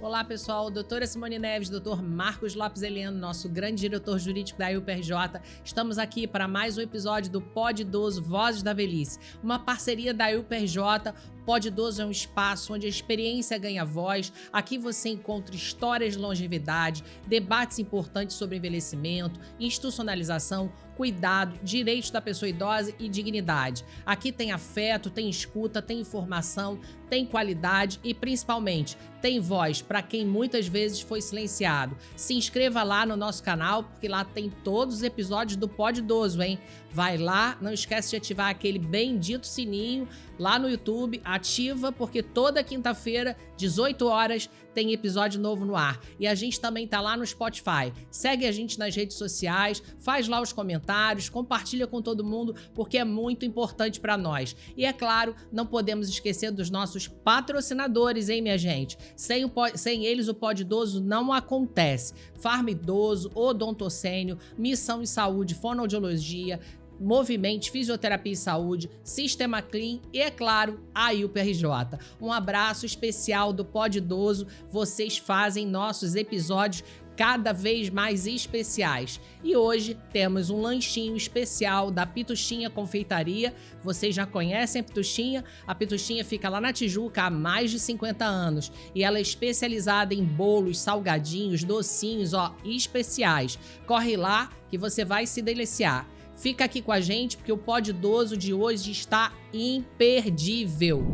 Olá, pessoal. Doutora Simone Neves, doutor Marcos Lopes Eliano, nosso grande diretor jurídico da UPRJ. Estamos aqui para mais um episódio do Pod Idoso Vozes da Velhice, uma parceria da UPRJ. Pod Idoso é um espaço onde a experiência ganha voz. Aqui você encontra histórias de longevidade, debates importantes sobre envelhecimento, institucionalização, cuidado, direitos da pessoa idosa e dignidade. Aqui tem afeto, tem escuta, tem informação, tem qualidade e, principalmente, tem voz para quem muitas vezes foi silenciado. Se inscreva lá no nosso canal, porque lá tem todos os episódios do Pod Idoso, hein? Vai lá, não esquece de ativar aquele bendito sininho lá no YouTube, ativa, porque toda quinta-feira, 18 horas, tem episódio novo no ar. E a gente também tá lá no Spotify. Segue a gente nas redes sociais, faz lá os comentários, compartilha com todo mundo, porque é muito importante para nós. E é claro, não podemos esquecer dos nossos patrocinadores, hein, minha gente? Sem eles, o Pod Idoso não acontece. Farma Idoso, Odontocênio, Missão e Saúde, Fonoaudiologia, Movimente, Fisioterapia e Saúde, Sistema Clean e, é claro, a UPRJ. Um abraço especial do Pod Idoso. Vocês fazem nossos episódios cada vez mais especiais. E hoje temos um lanchinho especial da Pituchinha Confeitaria. Vocês já conhecem a Pituchinha? A Pituchinha fica lá na Tijuca há mais de 50 anos. E ela é especializada em bolos, salgadinhos, docinhos, especiais. Corre lá que você vai se deliciar. Fica aqui com a gente porque o Pod Idoso de hoje está imperdível.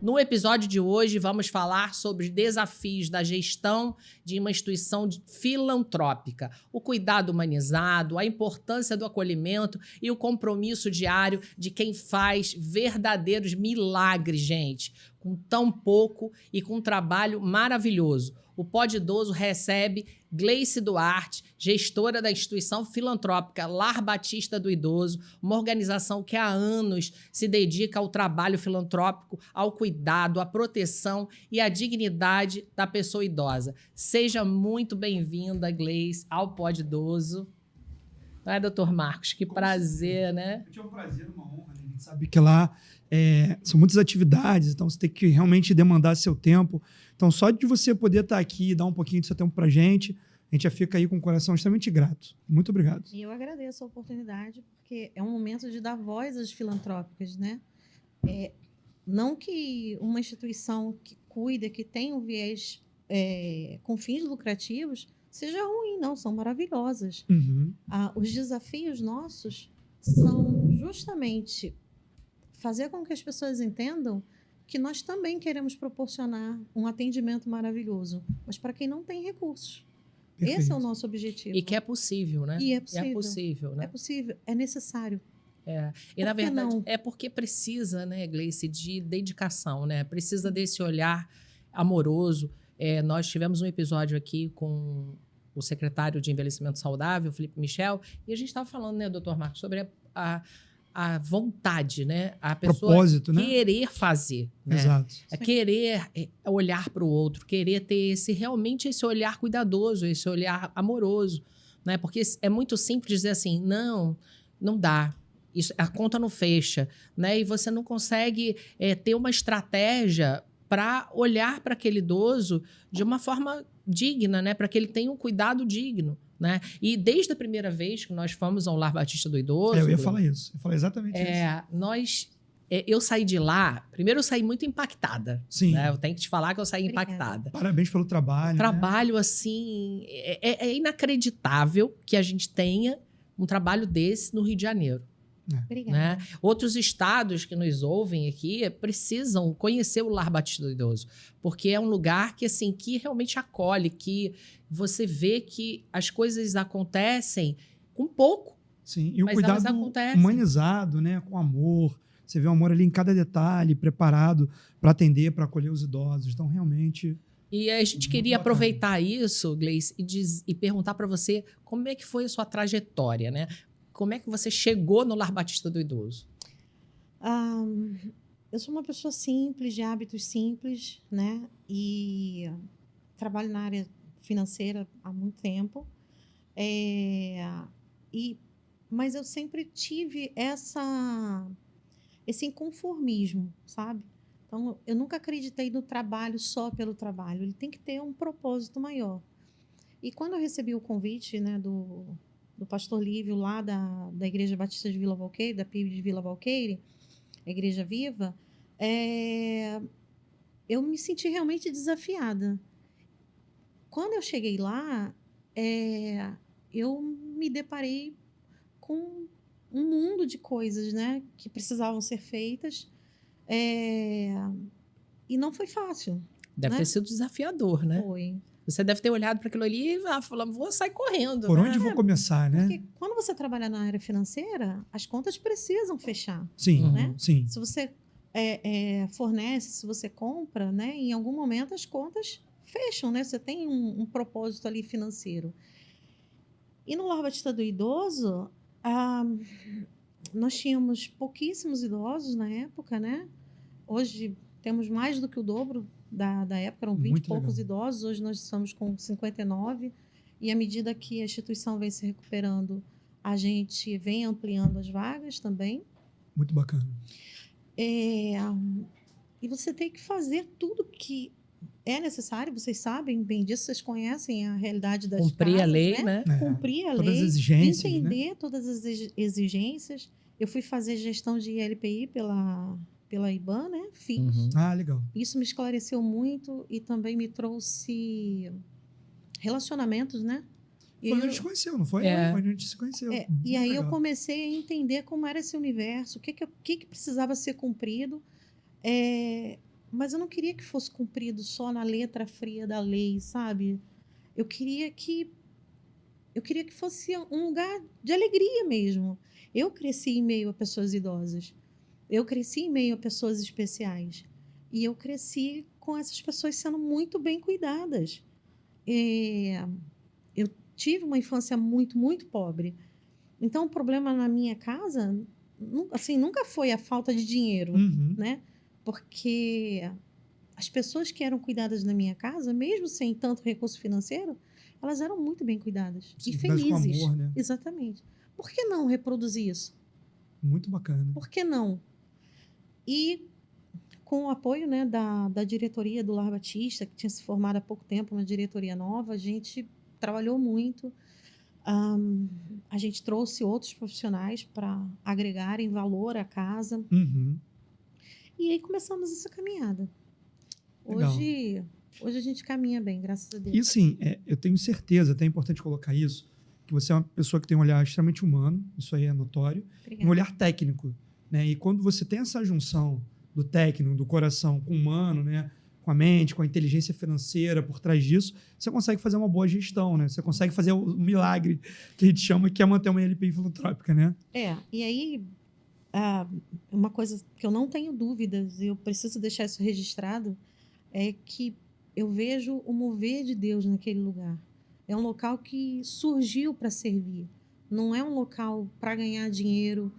No episódio de hoje, vamos falar sobre os desafios da gestão de uma instituição filantrópica, o cuidado humanizado, a importância do acolhimento e o compromisso diário de quem faz verdadeiros milagres, gente, com tão pouco e com um trabalho maravilhoso. O Pod Idoso recebe Gleice Duarte, gestora da instituição filantrópica Lar Batista do Idoso, uma organização que há anos se dedica ao trabalho filantrópico, ao cuidado, à proteção e à dignidade da pessoa idosa. Seja muito bem-vinda, Gleice, ao Pod Idoso. Não é, doutor Marcos? Que prazer, né? É um prazer, uma honra, né? A gente sabe que lá são muitas atividades, então você tem que realmente demandar seu tempo. Então, só de você poder estar aqui e dar um pouquinho do seu tempo para a gente já fica aí com o coração extremamente grato. Muito obrigado. E eu agradeço a oportunidade, porque é um momento de dar voz às filantrópicas, né? Não que uma instituição que cuida, que tem um viés com fins lucrativos, seja ruim, não, são maravilhosas. Uhum. Os desafios nossos são justamente fazer com que as pessoas entendam que nós também queremos proporcionar um atendimento maravilhoso, mas para quem não tem recursos. Perfeito. Esse é o nosso objetivo. E que é possível, né? E é possível. É possível, né? É possível, é necessário. E na verdade, não? é porque precisa, né, Gleice, de dedicação, né? Precisa desse olhar amoroso. Nós tivemos um episódio aqui com o secretário de Envelhecimento Saudável, Felipe Michel, e a gente estava falando, né, doutor Marcos, sobre a vontade, né? A pessoa propósito, querer né? fazer. Né? Exato. Querer olhar para o outro, querer ter realmente esse olhar cuidadoso, esse olhar amoroso. Né? Porque é muito simples dizer assim, não dá. A conta não fecha. Né? E você não consegue ter uma estratégia para olhar para aquele idoso de uma forma digna, né? Para que ele tenha um cuidado digno. Né? E desde a primeira vez que nós fomos ao Lar Batista do Idoso... eu ia falar isso. Eu falei exatamente isso. Eu saí de lá... Primeiro, eu saí muito impactada. Sim. Né? Eu tenho que te falar que eu saí Obrigada. impactada. Parabéns pelo trabalho. Trabalho, assim... É inacreditável que a gente tenha um trabalho desse no Rio de Janeiro. Obrigada. Né? Outros estados que nos ouvem aqui precisam conhecer o Lar Batista do Idoso, porque é um lugar que, assim, que realmente acolhe, que você vê que as coisas acontecem com pouco. Sim, e o mas cuidado humanizado, né? Com amor. Você vê o amor ali em cada detalhe, preparado para atender, para acolher os idosos. Então, realmente... E a gente queria aproveitar isso, Gleice, e perguntar para você como é que foi a sua trajetória, né? Como é que você chegou no Lar Batista do Idoso? Eu sou uma pessoa simples, de hábitos simples, né? E trabalho na área financeira há muito tempo. E mas eu sempre tive esse inconformismo, sabe? Então, eu nunca acreditei no trabalho só pelo trabalho. Ele tem que ter um propósito maior. E quando eu recebi o convite, né, do pastor Lívio, lá da Igreja Batista de Vila Valqueire, da PIB de Vila Valqueire, a Igreja Viva, eu me senti realmente desafiada. Quando eu cheguei lá, eu me deparei com um mundo de coisas, né, que precisavam ser feitas, e não foi fácil. Deve né? ter sido desafiador, né? Foi. Você deve ter olhado para aquilo ali e falando, vou sair correndo. Por né? onde vou começar, né? Porque quando você trabalha na área financeira, as contas precisam fechar. Sim, né? sim. Se você fornece, se você compra, né, em algum momento as contas fecham, né? Você tem um propósito ali financeiro. E no Lar Batista do Idoso, nós tínhamos pouquíssimos idosos na época, né? Hoje temos mais do que o dobro da época, eram 20 e Muito poucos legal. idosos, hoje nós estamos com 59, e à medida que a instituição vem se recuperando, a gente vem ampliando as vagas também. Muito bacana. E você tem que fazer tudo que é necessário, vocês sabem bem disso, vocês conhecem a realidade das Cumprir casas, a lei, né? Cumprir a Todas lei, as exigências, entender todas as exigências. Eu fui fazer gestão de ILPI pela IBAN, né? Fiz. Uhum. Ah, legal. Isso me esclareceu muito e também me trouxe relacionamentos, né? Foi onde a gente se conheceu, não foi? É. Foi onde a gente se conheceu. E aí legal. eu comecei a entender como era esse universo, o que precisava ser cumprido. Mas eu não queria que fosse cumprido só na letra fria da lei, sabe? Eu queria que fosse um lugar de alegria mesmo. Eu cresci em meio a pessoas idosas. Eu cresci em meio a pessoas especiais. E eu cresci com essas pessoas sendo muito bem cuidadas. Eu tive uma infância muito, muito pobre. Então, o problema na minha casa, assim, nunca foi a falta de dinheiro, né? Porque as pessoas que eram cuidadas na minha casa, mesmo sem tanto recurso financeiro, elas eram muito bem cuidadas. Sim, e cuidadas felizes. com amor, né? Exatamente. Por que não reproduzir isso? Muito bacana. Por que não? E com o apoio, né, da diretoria do Lar Batista, que tinha se formado há pouco tempo, uma diretoria nova, a gente trabalhou muito. A gente trouxe outros profissionais para agregarem valor à casa. E aí começamos essa caminhada. Hoje a gente caminha bem, graças a Deus. E sim, eu tenho certeza, até é importante colocar isso, que você é uma pessoa que tem um olhar extremamente humano, isso aí é notório, Obrigada. um olhar técnico, né? E quando você tem essa junção do técnico, do coração com o humano, né? Com a mente, com a inteligência financeira por trás disso, você consegue fazer uma boa gestão, né? Você consegue fazer o milagre que a gente chama, que é manter uma ILPI filantrópica, né? E aí, uma coisa que eu não tenho dúvidas, e eu preciso deixar isso registrado, é que eu vejo o mover de Deus naquele lugar. É um local que surgiu para servir. Não é um local para ganhar dinheiro.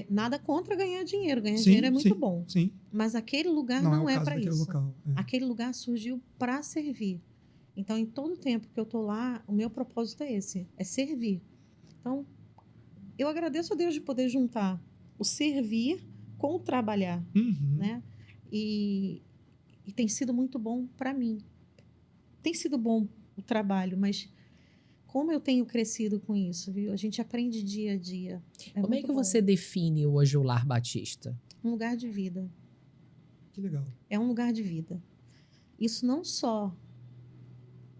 Nada contra ganhar dinheiro. Ganhar dinheiro é muito bom. Sim. Mas aquele lugar não é para isso. Local, Aquele lugar surgiu para servir. Então, em todo o tempo que eu estou lá, o meu propósito é esse, é servir. Então, eu agradeço a Deus de poder juntar o servir com o trabalhar, né? E tem sido muito bom para mim. Tem sido bom o trabalho, mas como eu tenho crescido com isso, viu? A gente aprende dia a dia. Como é que você define hoje o Lar Batista? Um lugar de vida. Que legal. É um lugar de vida. Isso não só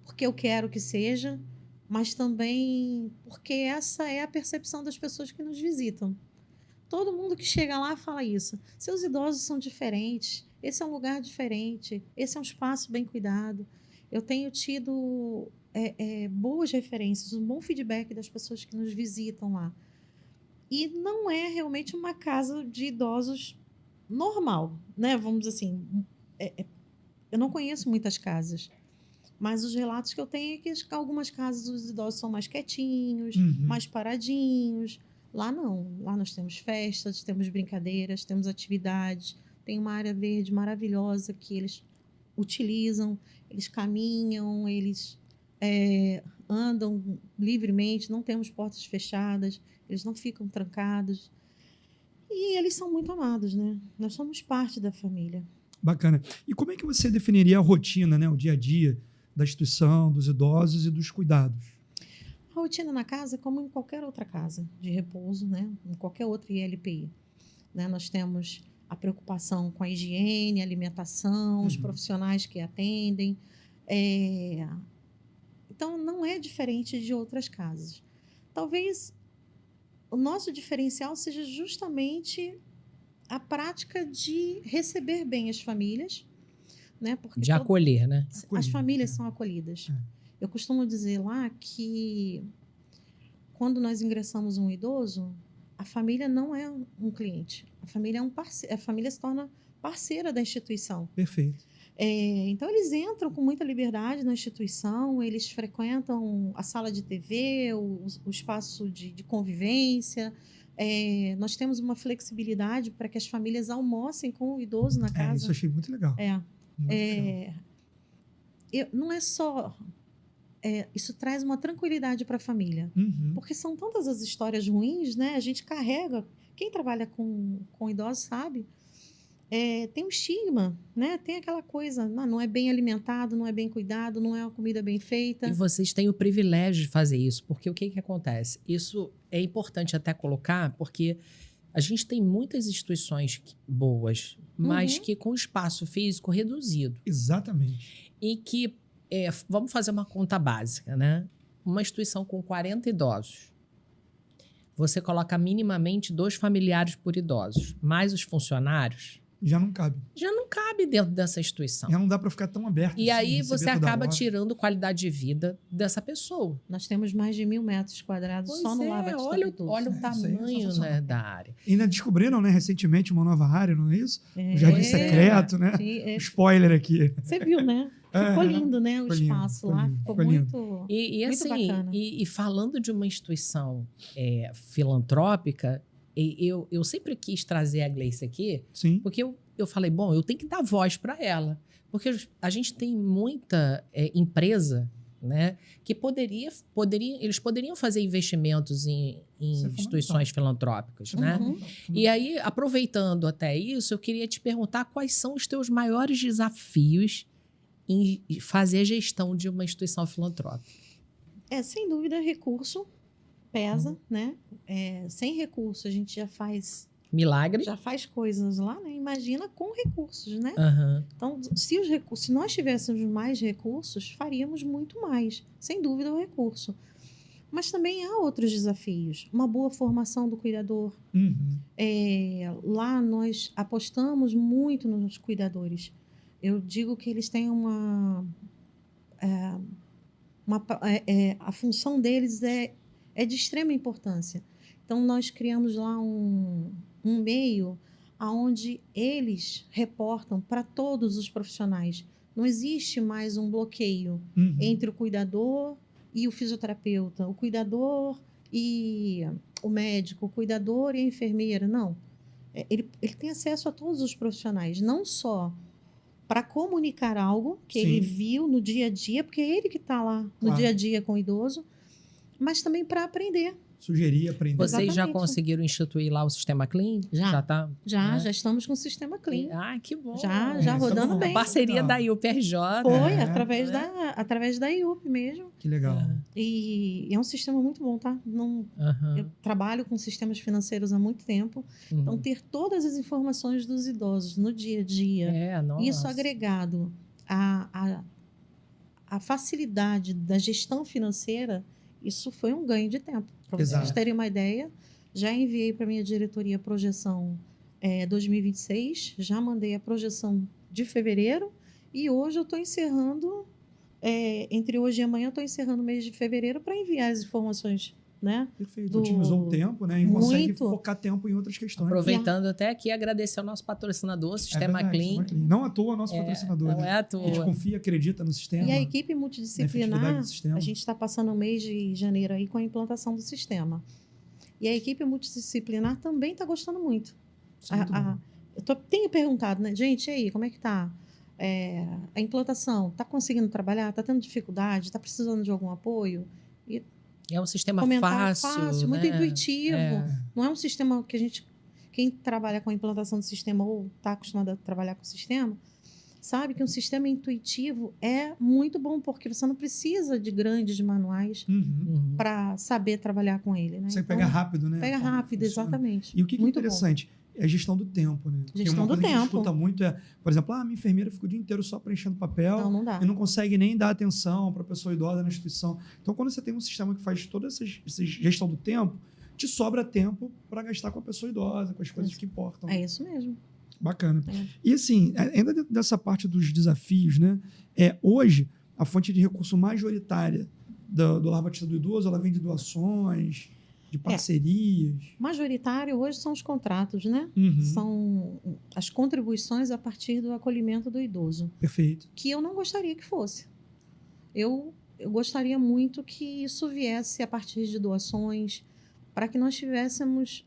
porque eu quero que seja, mas também porque essa é a percepção das pessoas que nos visitam. Todo mundo que chega lá fala isso. Seus idosos são diferentes, esse é um lugar diferente, esse é um espaço bem cuidado. Eu tenho tido boas referências, um bom feedback das pessoas que nos visitam lá. E não é realmente uma casa de idosos normal, né? Vamos dizer assim, eu não conheço muitas casas, mas os relatos que eu tenho é que algumas casas os idosos são mais quietinhos, mais paradinhos. Lá não. Lá nós temos festas, temos brincadeiras, temos atividades, tem uma área verde maravilhosa que eles utilizam, eles caminham, eles andam livremente, não temos portas fechadas, eles não ficam trancados. E eles são muito amados, né? Nós somos parte da família. Bacana. E como é que você definiria a rotina, né, o dia a dia da instituição, dos idosos e dos cuidados? A rotina na casa é como em qualquer outra casa de repouso, né? Em qualquer outra ILPI. Né? Nós temos a preocupação com a higiene, a alimentação, os profissionais que atendem. Então, não é diferente de outras casas. Talvez o nosso diferencial seja justamente a prática de receber bem as famílias, né? Porque De acolher, né? as famílias são acolhidas. Eu costumo dizer lá que quando nós ingressamos um idoso, a família não é um cliente. A família é um parceiro, a família se torna parceira da instituição. Perfeito. Então, eles entram com muita liberdade na instituição, eles frequentam a sala de TV, o espaço de convivência. Nós temos uma flexibilidade para que as famílias almocem com o idoso na casa. Isso eu achei muito legal. Muito legal. Não é só... isso traz uma tranquilidade para a família. Porque são tantas as histórias ruins, né? A gente carrega... Quem trabalha com idosos sabe... tem um estigma, né? Tem aquela coisa, não é bem alimentado, não é bem cuidado, não é uma comida bem feita. E vocês têm o privilégio de fazer isso, porque o que acontece? Isso é importante até colocar, porque a gente tem muitas instituições boas, mas que com espaço físico reduzido. Exatamente. E que, vamos fazer uma conta básica, né? Uma instituição com 40 idosos, você coloca minimamente 2 familiares por idosos, mais os funcionários... Já não cabe. Já não cabe dentro dessa instituição. Já não dá para ficar tão aberto. E assim, aí você receber toda acaba hora. tirando qualidade de vida dessa pessoa. Nós temos mais de 1.000 metros quadrados só no Lava de olha Idoso. o Isso aí é tamanho, né, sensacional. da área. E ainda descobriram, né, recentemente, uma nova área, não é isso? O Jardim Secreto, né? Sim, Spoiler aqui. Você viu, né? Ficou lindo, né? O Ficou lindo, espaço ficou lá. lindo, Ficou ficou lindo. muito, E muito assim, bacana. e falando de uma instituição filantrópica, eu sempre quis trazer a Gleice aqui, Sim. porque eu falei, bom, eu tenho que dar voz para ela. Porque a gente tem muita empresa, né, que eles poderiam fazer investimentos em Isso é instituições filantrópicas, né? E aí, aproveitando até isso, eu queria te perguntar quais são os teus maiores desafios em fazer a gestão de uma instituição filantrópica. Sem dúvida, recurso pesa, né? Sem recurso, a gente já faz coisas lá, né? Imagina com recursos, né? Então, se nós tivéssemos mais recursos, faríamos muito mais. Sem dúvida, o recurso. Mas também há outros desafios. Uma boa formação do cuidador. Lá nós apostamos muito nos cuidadores. Eu digo que eles têm a função deles é de extrema importância. Então, nós criamos lá um meio onde eles reportam para todos os profissionais. Não existe mais um bloqueio entre o cuidador e o fisioterapeuta, o cuidador e o médico, o cuidador e a enfermeira. Não. Ele tem acesso a todos os profissionais, não só para comunicar algo que ele viu no dia a dia, porque é ele que está lá no dia a dia com o idoso, mas também para aprender. Sugerir, aprender. Vocês já conseguiram instituir lá o sistema Clean? Já estamos com o sistema Clean. Que bom. Já rodando bem. Parceria da IUPRJ. Foi, através da IUP mesmo. Que legal. E é um sistema muito bom, tá? Eu trabalho com sistemas financeiros há muito tempo. Então, ter todas as informações dos idosos no dia a dia, isso agregado à facilidade da gestão financeira, isso foi um ganho de tempo. Para vocês terem uma ideia, já enviei para a minha diretoria a projeção 2026, já mandei a projeção de fevereiro e hoje eu estou encerrando, entre hoje e amanhã, eu estou encerrando o mês de fevereiro para enviar as informações. Né? Perfeito. Otimizou o tempo, né? E consegue focar tempo em outras questões. Aproveitando até aqui, agradecer ao nosso patrocinador, Sistema Clean. Não à toa, nosso patrocinador. Não é à toa. A gente confia, acredita no sistema. E a equipe multidisciplinar, a gente está passando o mês de janeiro aí com a implantação do sistema. E a equipe multidisciplinar também está gostando muito. Tenho perguntado, né? Gente, e aí, como é que está? A implantação, está conseguindo trabalhar? Está tendo dificuldade? Está precisando de algum apoio? É um sistema comentário fácil, muito né? intuitivo. É. Não é um sistema que quem trabalha com a implantação do sistema ou está acostumado a trabalhar com o sistema, sabe que um sistema intuitivo é muito bom, porque você não precisa de grandes manuais Uhum. para saber trabalhar com ele. Né? Você pega rápido, né? Pega rápido, exatamente. E o que é Muito interessante é a gestão do tempo, né? Gestão Porque uma do coisa que a gente tempo. escuta muito é, por exemplo, minha enfermeira fica o dia inteiro só preenchendo papel Não dá. e não consegue nem dar atenção para a pessoa idosa na instituição. Então, quando você tem um sistema que faz toda essa gestão do tempo, te sobra tempo para gastar com a pessoa idosa, com as coisas que importam. É isso mesmo. Bacana. É. E assim, ainda dentro dessa parte dos desafios, né? Hoje, a fonte de recurso majoritária do Lar Batista do Idoso, ela vem de doações, de parcerias. Majoritário hoje são os contratos, né? Uhum. São as contribuições a partir do acolhimento do idoso. Perfeito. Que eu não gostaria que fosse. Eu gostaria muito que isso viesse a partir de doações, para que nós tivéssemos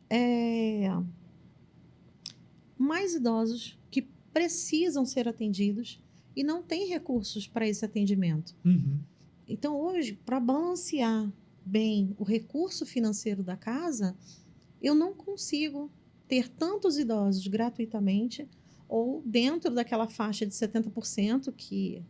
mais idosos que precisam ser atendidos e não têm recursos para esse atendimento. Uhum. Então, hoje, para balancear bem o recurso financeiro da casa, eu não consigo ter tantos idosos gratuitamente ou dentro daquela faixa de 70% que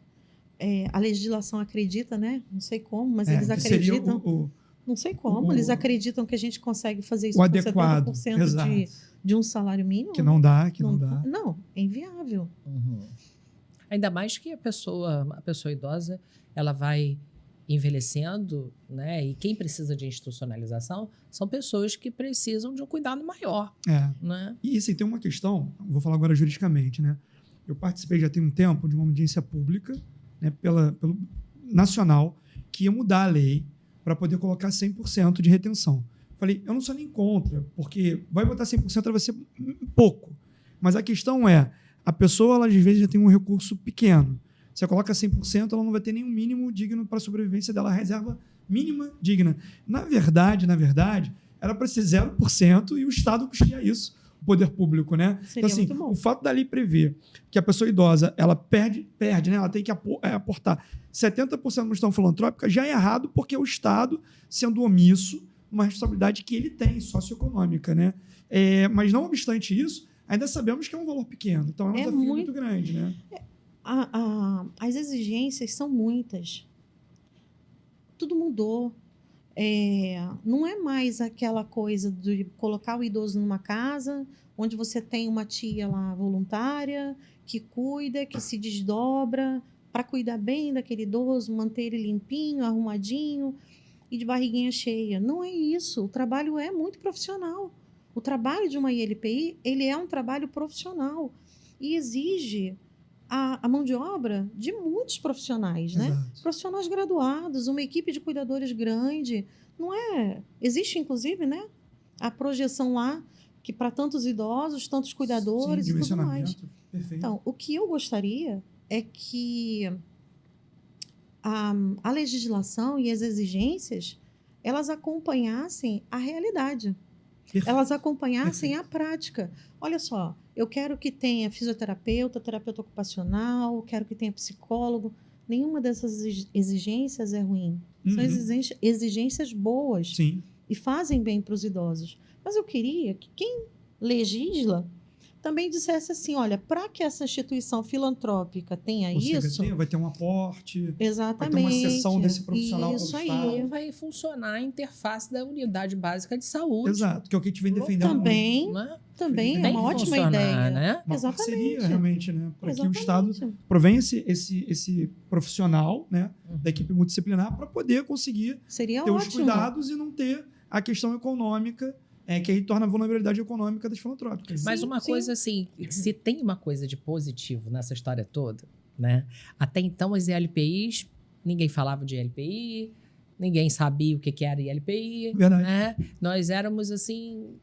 a legislação acredita, né? Não sei como, mas eles acreditam. Não sei como, eles acreditam que a gente consegue fazer isso o com adequado, 70% de um salário mínimo. Que não dá, não dá. Não, é inviável. Uhum. Ainda mais que a pessoa idosa, ela vai envelhecendo, né? E quem precisa de institucionalização são pessoas que precisam de um cuidado maior, né? E assim, tem uma questão, vou falar agora juridicamente, né? Eu participei já tem um tempo de uma audiência pública, né, pelo nacional, que ia mudar a lei para poder colocar 100% de retenção. Falei, eu não sou nem contra, porque vai botar 100% vai ser pouco. Mas a questão é, a pessoa, ela, às vezes, já tem um recurso pequeno. Você coloca 100%, ela não vai ter nenhum mínimo digno para a sobrevivência dela, a reserva mínima digna. Na verdade, era para ser 0% e o Estado custeia isso, o poder público, né? Seria então, assim, muito bom. o fato da lei prever que a pessoa idosa, ela perde, né? Ela tem que aportar 70% na questão filantrópica, já é errado, porque é o Estado sendo omisso, uma responsabilidade que ele tem, socioeconômica, né? Mas, não obstante isso, ainda sabemos que é um valor pequeno. Então, é um desafio muito grande, né? As exigências são muitas. Tudo mudou. Não é mais aquela coisa de colocar o idoso numa casa onde você tem uma tia lá voluntária que cuida, que se desdobra para cuidar bem daquele idoso, manter ele limpinho, arrumadinho e de barriguinha cheia. Não é isso. O trabalho é muito profissional. O trabalho de uma ILPI, ele é um trabalho profissional e exige a mão de obra de muitos profissionais, né? Exato. Profissionais graduados, uma equipe de cuidadores grande. Não é? Existe, inclusive, né? A projeção lá que para tantos idosos, tantos cuidadores e tudo mais. Perfeito. Então, o que eu gostaria é que a legislação e as exigências, elas acompanhassem a realidade. Perfeito. Elas acompanhassem a prática. Olha só, eu quero que tenha fisioterapeuta, terapeuta ocupacional, quero que tenha psicólogo. Nenhuma dessas exigências é ruim. São exigências boas. Sim. E fazem bem para os idosos. Mas eu queria que quem legisla também dissesse assim, olha, para que essa instituição filantrópica tenha isso... Vai ter um aporte, exatamente, vai ter uma sessão desse profissional isso pelo aí. Estado. Então, vai funcionar a interface da unidade básica de saúde. Exato, que é o que a gente vem defendendo Também, muito. Né? também é Tem uma que ótima funcionar, ideia. né? Uma Exatamente. parceria, realmente, né? Para que o Exatamente. Estado provenha esse profissional, né, da equipe multidisciplinar para poder conseguir Seria ter os ótimo. cuidados e não ter a questão econômica, que aí torna a vulnerabilidade econômica das filantrópicas. Mas uma coisa assim, se tem uma coisa de positivo nessa história toda, né? Até então as ILPIs, ninguém falava de ILPI, ninguém sabia o que era ILPI. Verdade. Né? Nós éramos assim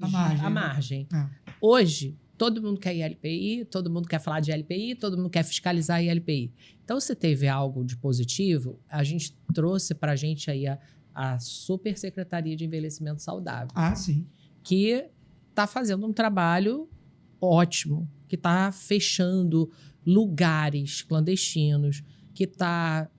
À margem. É. Hoje, todo mundo quer ILPI, todo mundo quer falar de ILPI, todo mundo quer fiscalizar ILPI. Então, se teve algo de positivo, a gente trouxe para a gente aí a Super Secretaria de Envelhecimento Saudável. Ah, sim. Que está fazendo um trabalho ótimo, que está fechando lugares clandestinos, que está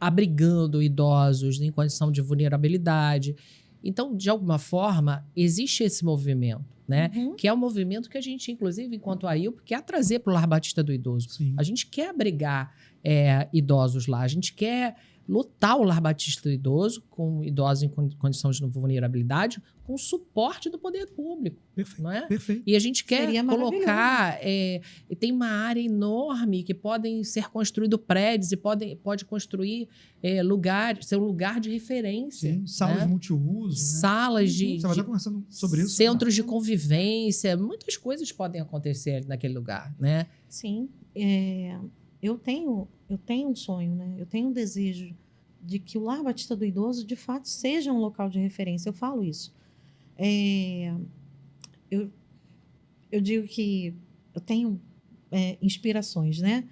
abrigando idosos em condição de vulnerabilidade. Então, de alguma forma, existe esse movimento, né? Que é um movimento que a gente, inclusive, enquanto a IUP, quer trazer para o Lar Batista do Idoso. Sim. A gente quer abrigar idosos lá, a gente quer lotar o Lar Batista do Idoso com idosos em condição de vulnerabilidade, com suporte do poder público. Perfeito. Não é? Perfeito. E a gente quer Seria colocar... tem uma área enorme que podem ser construídos prédios e pode construir ser um lugar de referência. Sim, salas né? multiuso. Salas Você vai estar conversando sobre isso? centros de convivência. Muitas coisas podem acontecer naquele lugar, né? Sim. Eu tenho um sonho, né? Eu tenho um desejo de que o Lar Batista do Idoso, de fato, seja um local de referência. Eu falo isso. Eu digo que eu tenho inspirações, né?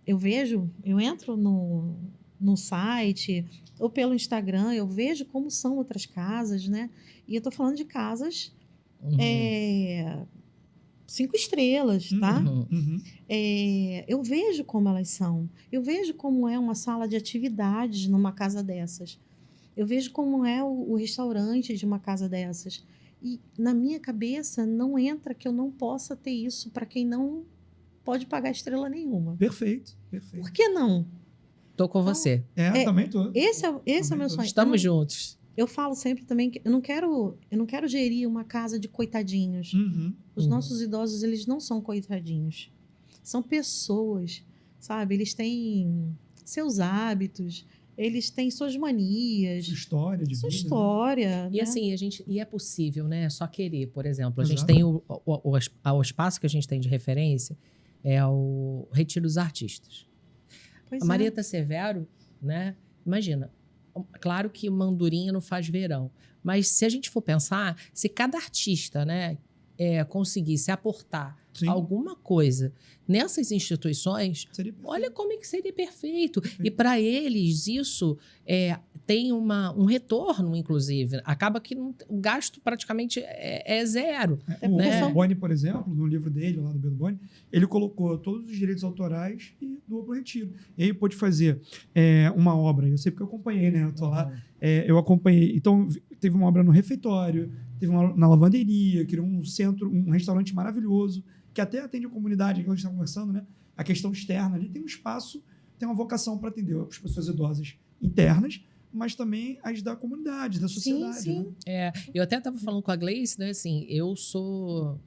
Eu entro no site ou pelo Instagram, eu vejo como são outras casas, né? E eu estou falando de casas 5 estrelas, tá? Eu vejo como elas são. Eu vejo como é uma sala de atividades numa casa dessas. Eu vejo como é o restaurante de uma casa dessas. E na minha cabeça não entra que eu não possa ter isso para quem não pode pagar estrela nenhuma. Perfeito, perfeito. Por que não? Tô com você. Também tô. Esse é o meu sonho. Estamos juntos. Eu falo sempre também que eu não quero gerir uma casa de coitadinhos. Os nossos idosos, eles não são coitadinhos. São pessoas, sabe? Eles têm seus hábitos, eles têm suas manias. Sua história de sua vida. História. E né? assim, é possível, né? É só querer, por exemplo. A gente Exato. tem o espaço que a gente tem de referência é o Retiro dos Artistas. Pois A é. Marieta Severo, né? Imagina, claro que mandurinha não faz verão, mas se a gente for pensar, se cada artista, né, conseguisse aportar Sim. alguma coisa nessas instituições, Seria perfeito. olha como é que seria perfeito. E para eles isso tem um retorno, inclusive. Acaba que o gasto praticamente é zero. O né? Belo Boni, por exemplo, no livro dele, lá do Belo Boni, ele colocou todos os direitos autorais e doou para o retiro. E aí pôde fazer uma obra, eu sei porque eu acompanhei, né? Eu tô lá, eu acompanhei. Então, teve uma obra no refeitório, teve uma na lavanderia, criou um centro, um restaurante maravilhoso, que até atende a comunidade, que a gente está conversando, né? A questão externa ali tem um espaço, tem uma vocação para atender as pessoas idosas internas, mas também as da comunidade, da sociedade. Sim. Né? Eu até estava falando com a Gleice, né? Assim, eu sou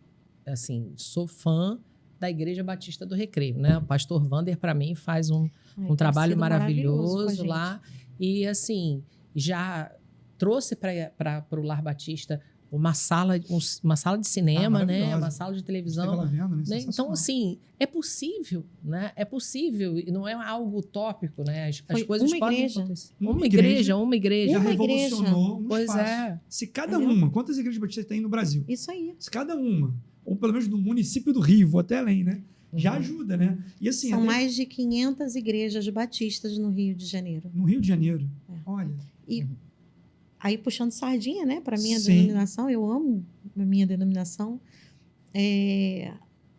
fã da Igreja Batista do Recreio, né? O pastor Vander, para mim, faz um trabalho maravilhoso lá. E, assim, já trouxe para o Lar Batista uma sala de cinema, né? Uma sala de televisão. Vendo, né? Então, assim, é possível, né? É possível, e não é algo utópico, né? As coisas podem acontecer. Uma igreja. Já Uma igreja. revolucionou um Pois espaço. Se cada uma, quantas igrejas batistas tem no Brasil? Isso aí. Se cada uma, ou pelo menos no município do Rio, vou até além, né? Já ajuda, né? E assim, São até mais de 500 igrejas batistas no Rio de Janeiro. no Rio de Janeiro. Olha. E aí, puxando sardinha, né, para minha Sim. denominação, eu amo a minha denominação,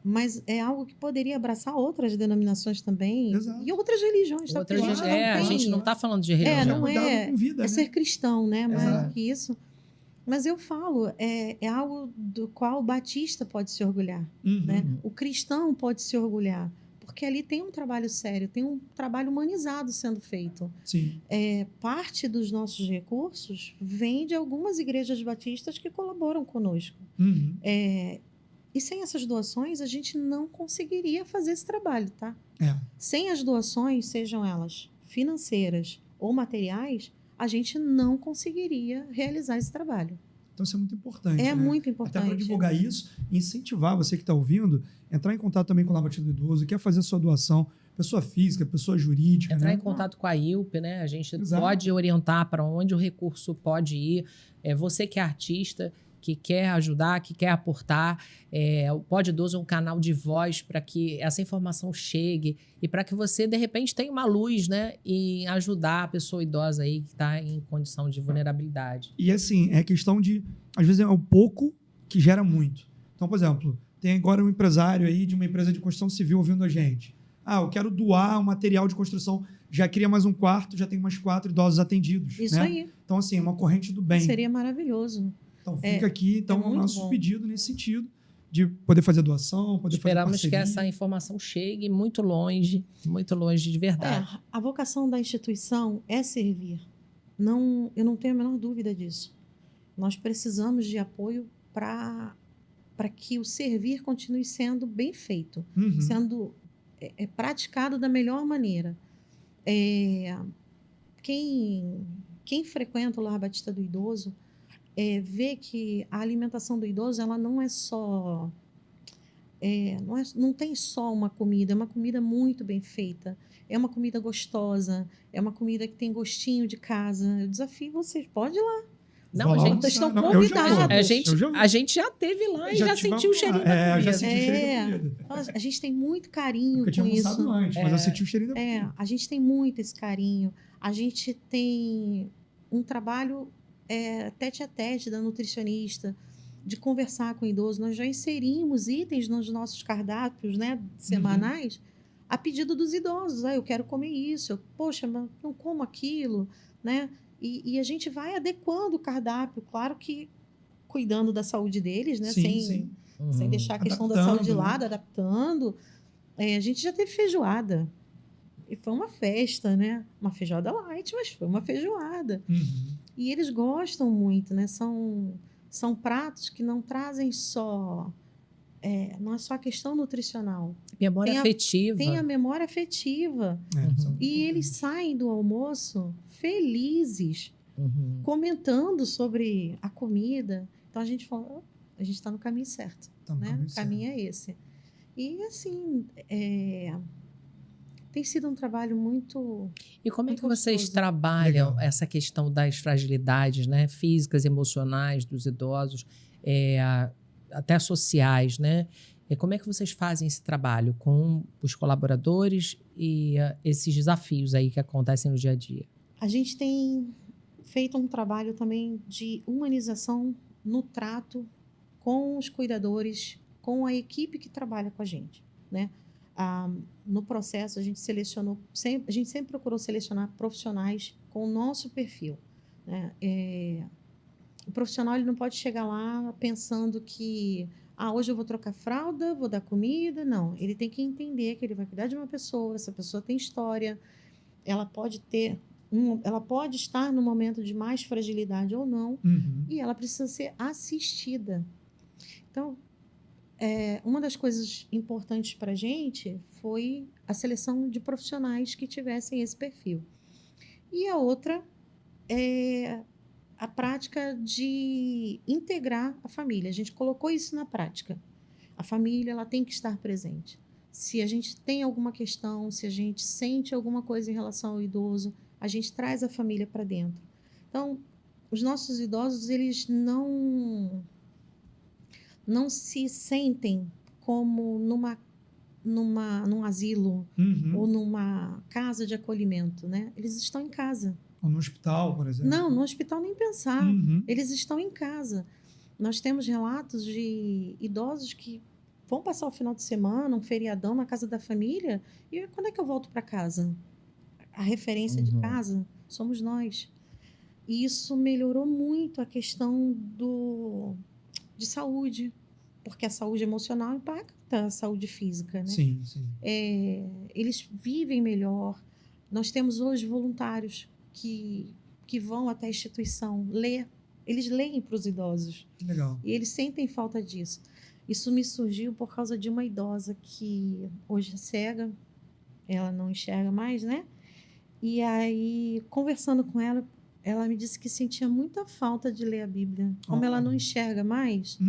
mas é algo que poderia abraçar outras denominações também. Exato. E outras religiões. Tá? Outra Porque gente, não tem- a gente não está falando de religião. não Cuidado é. com vida, É né? ser cristão, né? Mais Exato. do que isso. Mas eu falo, é algo do qual o batista pode se orgulhar. Né? O cristão pode se orgulhar. Porque ali tem um trabalho sério, tem um trabalho humanizado sendo feito. Sim. Parte dos nossos recursos vem de algumas igrejas batistas que colaboram conosco. E sem essas doações, a gente não conseguiria fazer esse trabalho, tá? Sem as doações, sejam elas financeiras ou materiais, a gente não conseguiria realizar esse trabalho. Então isso é muito importante. É né? muito importante. Até para divulgar isso e incentivar você que está ouvindo, entrar em contato também com o Lar Batista do Idoso, quer fazer a sua doação, pessoa física, pessoa jurídica. Entrar né? em contato com a IUP, né? A gente Exato. pode orientar para onde o recurso pode ir. Você que é artista, que quer ajudar, que quer aportar, o Pod Idoso é um canal de voz para que essa informação chegue e para que você, de repente, tenha uma luz, né? E ajudar a pessoa idosa aí que está em condição de vulnerabilidade. E assim, é questão de, às vezes é o pouco que gera muito. Então, por exemplo, tem agora um empresário aí de uma empresa de construção civil ouvindo a gente. eu quero doar um material de construção, já cria mais um quarto, já tem mais 4 idosos atendidos. Isso né? aí. Então, assim, é uma corrente do bem. Seria maravilhoso. Então, fica aqui o muito nosso bom. pedido nesse sentido, de poder fazer doação, poder Esperamos fazer que parceria. essa informação chegue muito longe de verdade. A vocação da instituição é servir. Eu não tenho a menor dúvida disso. Nós precisamos de apoio para que o servir continue sendo bem feito, Uhum. sendo praticado da melhor maneira. Quem frequenta o Lar Batista do Idoso vê que a alimentação do idoso ela não é só não tem só uma comida, é uma comida muito bem feita, é uma comida gostosa, é uma comida que tem gostinho de casa. Eu desafio vocês, pode ir lá. Não, Vou lá gente, vocês estão almoçar. Não, eu já vou. convidados. A gente já teve lá e já tive sentiu o cheirinho da eu comida. já senti o cheirinho da comida. Então, a gente tem muito carinho Porque eu tinha com isso. almoçado antes, mas eu senti o cheirinho da comida. A gente tem muito esse carinho. A gente tem um trabalho tete a tete da nutricionista, de conversar com o idoso. Nós já inserimos itens nos nossos cardápios, né, semanais, a pedido dos idosos. Eu quero comer isso. Poxa, mas não como aquilo, né? E a gente vai adequando o cardápio, claro que cuidando da saúde deles, né? Sim. Sem deixar a questão da Adaptando, saúde de né? lado, adaptando. A gente já teve feijoada. E foi uma festa, né? Uma feijoada light, mas foi uma feijoada. Uhum. E eles gostam muito, né? São pratos que não trazem só... não é só a questão nutricional. Memória afetiva. Tem a memória afetiva. Isso é muito E eles importante. saem do almoço felizes, comentando sobre a comida. Então a gente fala, a gente está no caminho certo. Tá no Né? caminho O caminho é esse. E assim, tem sido um trabalho muito... E como é que muito vocês gostoso. trabalham Legal. essa questão das fragilidades, né, físicas, emocionais dos idosos, até sociais, né? Como é que vocês fazem esse trabalho com os colaboradores e esses desafios aí que acontecem no dia a dia? A gente tem feito um trabalho também de humanização no trato com os cuidadores, com a equipe que trabalha com a gente, né? No processo, a gente sempre procurou selecionar profissionais com o nosso perfil, né? O profissional ele não pode chegar lá pensando que hoje eu vou trocar fralda, vou dar comida. Não, ele tem que entender que ele vai cuidar de uma pessoa, essa pessoa tem história, ela pode estar no momento de mais fragilidade ou não, e ela precisa ser assistida. Então, uma das coisas importantes para a gente foi a seleção de profissionais que tivessem esse perfil. E a outra é a prática de integrar a família. A gente colocou isso na prática. A família ela tem que estar presente. Se a gente tem alguma questão, se a gente sente alguma coisa em relação ao idoso, a gente traz a família para dentro. Então, os nossos idosos, eles não se sentem como num asilo ou numa casa de acolhimento, né? Eles estão em casa. Ou no hospital, por exemplo. Não, no hospital nem pensar. Eles estão em casa. Nós temos relatos de idosos que vão passar o final de semana, um feriadão na casa da família, e quando é que eu volto para casa? A referência de casa somos nós. E isso melhorou muito a questão de saúde, porque a saúde emocional impacta a saúde física, né? Sim. Eles vivem melhor. Nós temos hoje voluntários que vão até a instituição ler. Eles leem para os idosos. Legal. E eles sentem falta disso. Isso me surgiu por causa de uma idosa que hoje é cega. Ela não enxerga mais, né? E aí, conversando com ela, ela me disse que sentia muita falta de ler a Bíblia. Como ela não enxerga mais,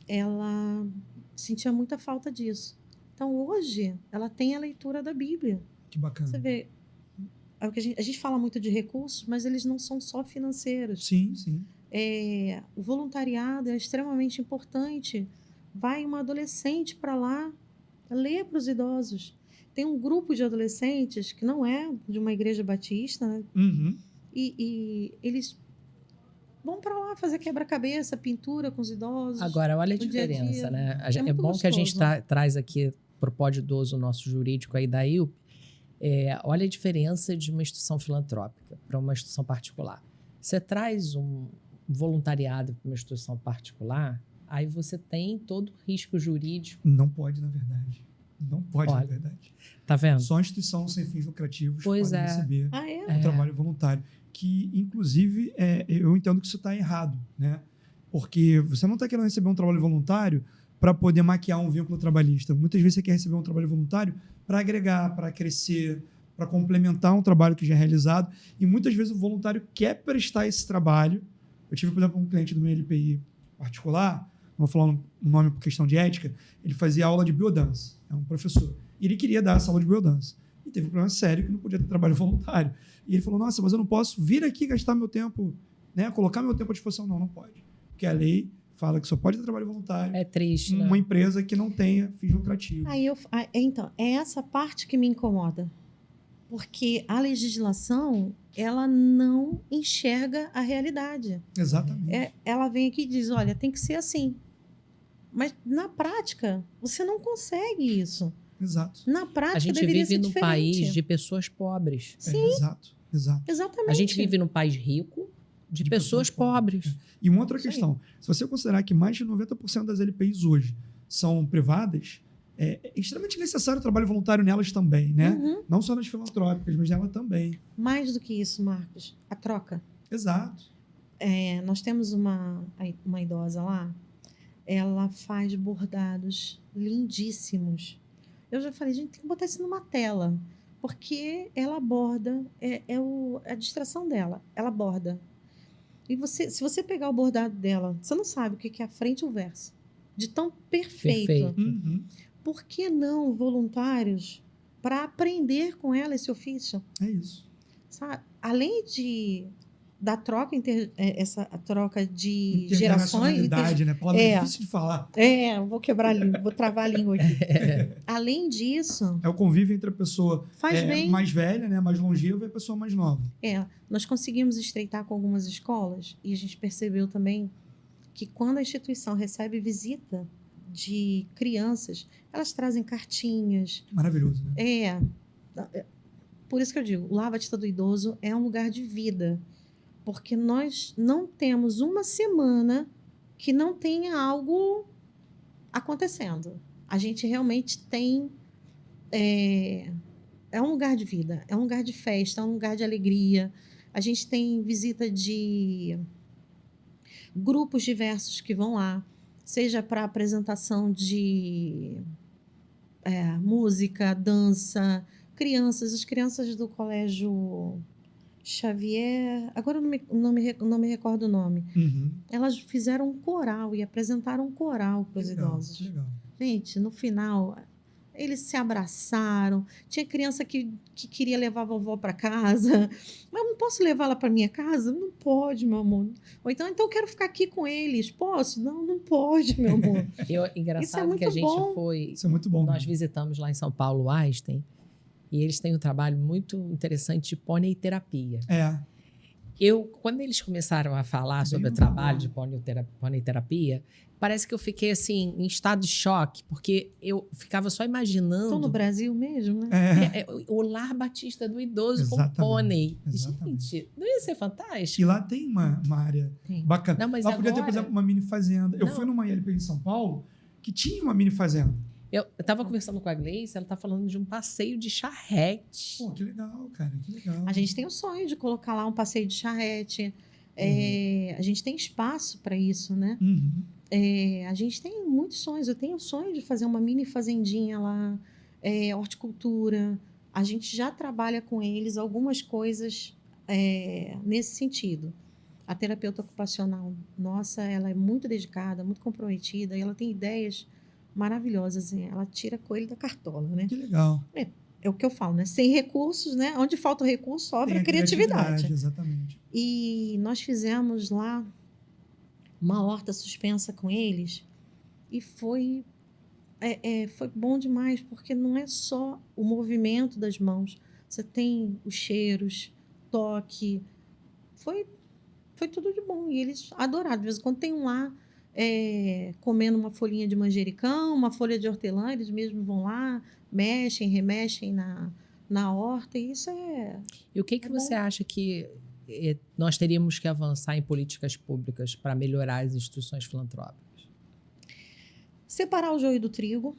ela sentia muita falta disso. Então, hoje, ela tem a leitura da Bíblia. Que bacana. Você vê, a gente fala muito de recursos, mas eles não são só financeiros. Sim. O voluntariado é extremamente importante. Vai uma adolescente para lá ler para os idosos. Tem um grupo de adolescentes que não é de uma igreja batista, né? E eles vão para lá fazer quebra-cabeça, pintura com os idosos. Agora, olha a no dia a diferença, dia. né? É É muito bom que a gente gostoso. traz aqui para o Pod Idoso, nosso jurídico aí da IUP, olha a diferença de uma instituição filantrópica para uma instituição particular. Você traz um voluntariado para uma instituição particular, aí você tem todo o risco jurídico. Não pode, na verdade. Não pode, na verdade. Tá vendo? Só instituição sem fins lucrativos Pois pode é. receber Ah, o trabalho voluntário. Que, inclusive, eu entendo que isso está errado, né? Porque você não está querendo receber um trabalho voluntário para poder maquiar um vínculo trabalhista. Muitas vezes você quer receber um trabalho voluntário para agregar, para crescer, para complementar um trabalho que já é realizado. E muitas vezes o voluntário quer prestar esse trabalho. Eu tive, por exemplo, um cliente do meu LPI particular, não vou falar um nome por questão de ética, ele fazia aula de biodança, é um professor. E ele queria dar essa aula de biodança. E teve um problema sério que não podia ter trabalho voluntário. E ele falou, nossa, mas eu não posso vir aqui gastar meu tempo, né, colocar meu tempo à disposição. Não pode. Porque a lei fala que só pode ter trabalho voluntário É triste, né? uma empresa que não tenha fins lucrativos. Então, é essa parte que me incomoda. Porque a legislação, ela não enxerga a realidade. Exatamente. Ela vem aqui e diz, olha, tem que ser assim. Mas, na prática, você não consegue isso. Exato. Na prática, A gente deveria ser vive num diferente. país de pessoas pobres. Sim. Exato. Exatamente. A gente vive num país rico de pessoas pobres. E uma outra Isso aí. questão, se você considerar que mais de 90% das LPIs hoje são privadas, é extremamente necessário o trabalho voluntário nelas também, né? Uhum. Não só nas filantrópicas, mas nela também. Mais do que isso, Marcos, a troca. Exato. Nós temos uma idosa lá, ela faz bordados lindíssimos. Eu já falei, gente, tem que botar isso numa tela, porque ela borda, a distração dela, ela borda. E se você pegar o bordado dela, você não sabe o que é a frente e o verso. De tão perfeito. Perfeito. Uhum. Por que não voluntários para aprender com ela esse ofício? É isso. Sabe? Além da troca, a troca de gerações. Internacionalidade, né? Palavra difícil de falar. Vou quebrar a língua, vou travar a língua aqui. Além disso, É o convívio entre a pessoa faz bem. mais velha, né? Mais longeva, e a pessoa mais nova. Nós conseguimos estreitar com algumas escolas e a gente percebeu também que quando a instituição recebe visita de crianças, elas trazem cartinhas. Maravilhoso, né? Por isso que eu digo, o Lar Batista do Idoso é um lugar de vida. Porque nós não temos uma semana que não tenha algo acontecendo. A gente realmente tem... É um lugar de vida, é um lugar de festa, é um lugar de alegria. A gente tem visita de grupos diversos que vão lá, seja para apresentação de música, dança, as crianças do colégio Xavier, agora eu não me recordo o nome. Uhum. Elas fizeram um coral e apresentaram um coral para os idosos. Legal. Gente, no final, eles se abraçaram. Tinha criança que queria levar a vovó para casa. Mas eu não posso levá-la para minha casa? Não pode, meu amor. Ou então eu quero ficar aqui com eles. Posso? Não pode, meu amor. Engraçado Isso é muito que a gente bom. foi... Isso é muito bom. Nós né? visitamos lá em São Paulo o Einstein e eles têm um trabalho muito interessante de pônei-terapia. Quando eles começaram a falar sobre o trabalho de pônei-terapia, parece que eu fiquei assim, em estado de choque, porque eu ficava só imaginando... Estão no Brasil mesmo, né? O Lar Batista do Idoso Exatamente. com pônei. Exatamente. Gente, não ia ser fantástico? E lá tem uma área Tem. bacana. Não, mas lá podia ter, por agora- exemplo, uma mini fazenda. Eu Não. fui numa ILP em São Paulo que tinha uma mini fazenda. Eu estava conversando com a Gleice, ela está falando de um passeio de charrete. Pô, que legal, cara. Que legal. A gente tem o sonho de colocar lá um passeio de charrete. A gente tem espaço para isso, né? Uhum. A gente tem muitos sonhos. Eu tenho o sonho de fazer uma mini fazendinha lá, horticultura. A gente já trabalha com eles algumas coisas nesse sentido. A terapeuta ocupacional nossa, ela é muito dedicada, muito comprometida, e ela tem ideias maravilhosas. Assim, ela tira coelho da cartola, né? Que legal. É o que eu falo, né? Sem recursos, né? Onde falta o recurso, sobra Tem a criatividade. Exatamente. E nós fizemos lá uma horta suspensa com eles e foi bom demais, porque não é só o movimento das mãos, você tem os cheiros, toque, foi tudo de bom. E eles adoraram. De vez em quando tem um lá comendo uma folhinha de manjericão, uma folha de hortelã, eles mesmos vão lá, mexem, remexem na horta, e isso E o que você acha que nós teríamos que avançar em políticas públicas para melhorar as instituições filantrópicas? Separar o joio do trigo,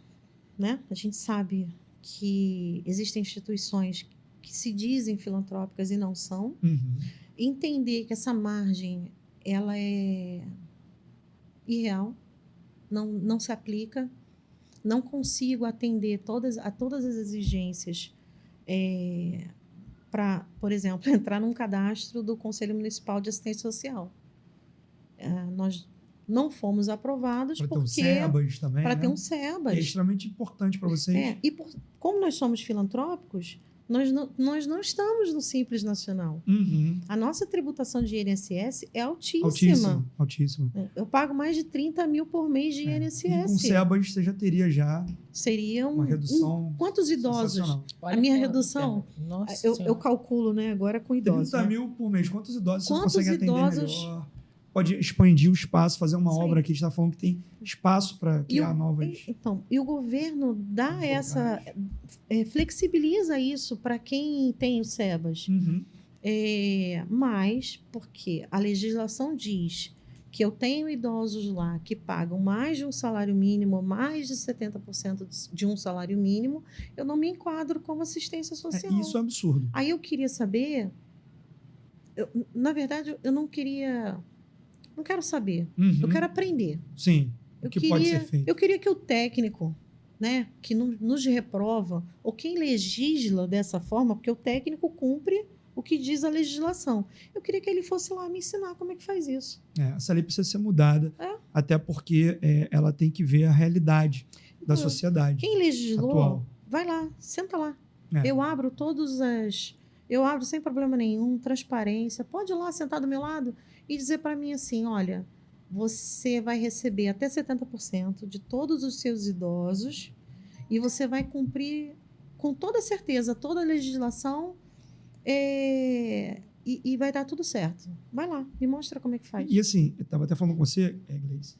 né? A gente sabe que existem instituições que se dizem filantrópicas e não são. Uhum. Entender que essa margem, ela é irreal, não se aplica, não consigo atender a todas as exigências para, por exemplo, entrar num cadastro do Conselho Municipal de Assistência Social. Nós não fomos aprovados para porque... ter um SEBAS também, para né? ter um SEBAS. É extremamente importante para vocês. Como nós somos filantrópicos, nós não estamos no Simples Nacional. Uhum. A nossa tributação de INSS é altíssima. Altíssima. Eu pago mais de 30 mil por mês de INSS. E com SEBAS você já teria Seria uma redução. Quantos idosos? Olha A minha que redução, Nossa eu calculo, né, agora com idosos. 30 né? mil por mês. Quantos idosos Quantos você consegue atender idosos? melhor? Pode expandir o espaço, fazer uma Sim. obra que a gente está falando que tem espaço para criar novas. Então, e o governo dá flexibiliza isso para quem tem o SEBAS. Uhum. Mas, porque a legislação diz que eu tenho idosos lá que pagam mais de um salário mínimo, mais de 70% de um salário mínimo, eu não me enquadro como assistência social. Isso é absurdo. Aí eu queria saber... na verdade, eu não quero saber. Uhum. Eu quero aprender. Sim. O que pode ser feito. Eu queria que o técnico, né, que nos reprova, ou quem legisla dessa forma, porque o técnico cumpre o que diz a legislação. Eu queria que ele fosse lá me ensinar como é que faz isso. Essa lei precisa ser mudada, até porque ela tem que ver a realidade da sociedade. Quem legislou, atual. vai lá, senta lá. Eu abro eu abro sem problema nenhum, transparência. Pode ir lá sentar do meu lado e dizer para mim assim, olha, você vai receber até 70% de todos os seus idosos e você vai cumprir com toda certeza toda a legislação e vai dar tudo certo. Vai lá, me mostra como é que faz. E assim, eu estava até falando com você, Gleice,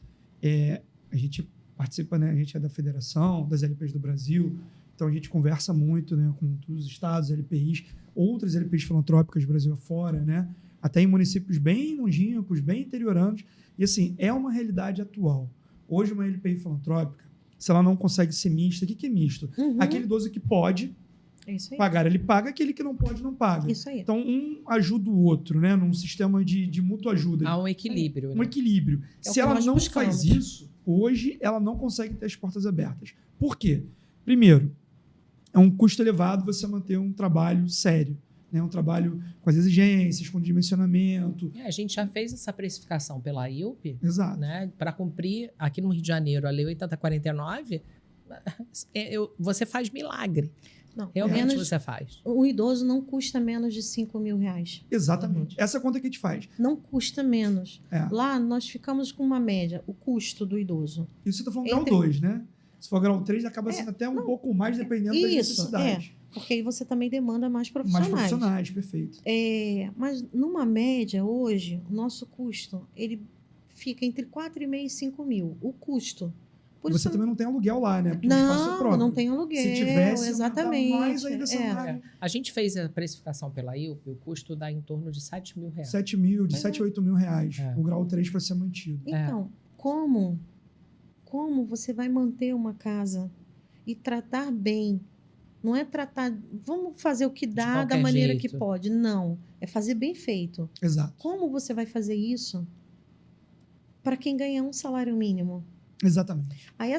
a gente participa, né? A gente é da Federação das LPs do Brasil, então a gente conversa muito, né, com todos os estados, LPIs, outras LPs filantrópicas do Brasil afora, né? Até em municípios bem longínquos, bem interioranos. E assim, é uma realidade atual. Hoje, uma LPI filantrópica, se ela não consegue ser mista, o que é misto? Uhum. Aquele idoso que pode pagar, ele paga, aquele que não pode, não paga. Isso aí. Então, um ajuda o outro, né? Num sistema de mútua ajuda. Há um equilíbrio. Um equilíbrio. Se ela não faz isso, hoje ela não consegue ter as portas abertas. Por quê? Primeiro, é um custo elevado você manter um trabalho sério. Né? Um trabalho com as exigências, com dimensionamento. A gente já fez essa precificação pela IUP. Exato. Né? Para cumprir, aqui no Rio de Janeiro, a Lei 8049, você faz milagre. Não, realmente você faz. O idoso não custa menos de R$5.000. Exatamente. Essa conta que a gente faz. Não custa menos. Lá nós ficamos com uma média, o custo do idoso. Isso você está falando grau 2, né? Se for grau 3, acaba sendo até um pouco mais, dependendo da necessidade. Porque aí você também demanda mais profissionais. Mais profissionais, perfeito. Mas numa média, hoje, o nosso custo, ele fica entre 4.500 e 5 mil. O custo. Você também não tem aluguel lá, né? Porque não tem aluguel. Se tivesse, exatamente. Mais ainda A gente fez a precificação pela IUP, o custo dá em torno de R$7.000. 7 mil, de 7 a 8 mil reais. O grau 3 para ser mantido. Então, como você vai manter uma casa e tratar bem? Não é tratar, vamos fazer o que dá da maneira que pode. Não, é fazer bem feito. Exato. Como você vai fazer isso para quem ganha um salário mínimo? Exatamente. Aí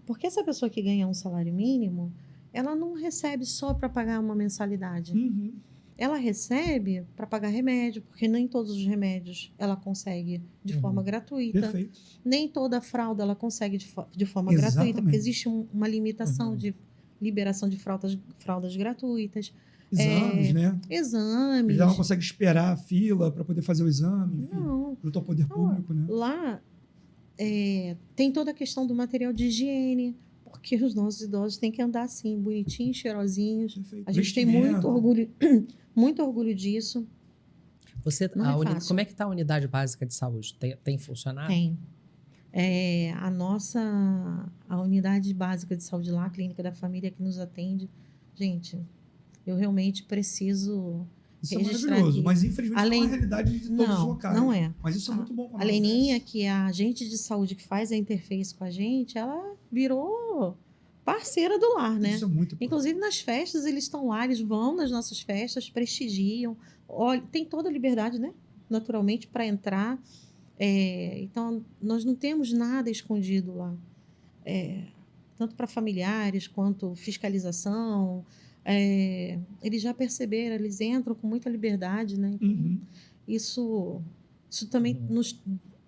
porque essa pessoa que ganha um salário mínimo, ela não recebe só para pagar uma mensalidade. Uhum. Ela recebe para pagar remédio, porque nem todos os remédios ela consegue de forma gratuita. Perfeito. Nem toda a fralda ela consegue de forma gratuita, porque existe uma limitação de liberação de fraldas gratuitas. Exames, né? Exames. Ela não consegue esperar a fila para poder fazer o exame. Enfim, não. Junto ao poder público, né? Lá tem toda a questão do material de higiene, porque os nossos idosos têm que andar assim, bonitinhos, cheirosinhos. Perfeito. A gente tem muito orgulho disso. Como é que está a unidade básica de saúde? Tem funcionado? Tem. A unidade básica de saúde lá, a clínica da família que nos atende, gente, eu realmente preciso Isso é registrar maravilhoso, aqui. mas infelizmente não é a realidade de todos os locais. Não é. Mas isso é muito bom. A Leninha, que é a agente de saúde que faz a interface com a gente, ela virou parceira do lar, né? Isso é muito importante. Inclusive nas festas, eles estão lá, eles vão nas nossas festas, prestigiam. Olha, tem toda a liberdade, né? Naturalmente, para entrar. Então, nós não temos nada escondido lá. Tanto para familiares quanto fiscalização. Eles já perceberam, eles entram com muita liberdade, né? Então, isso também nos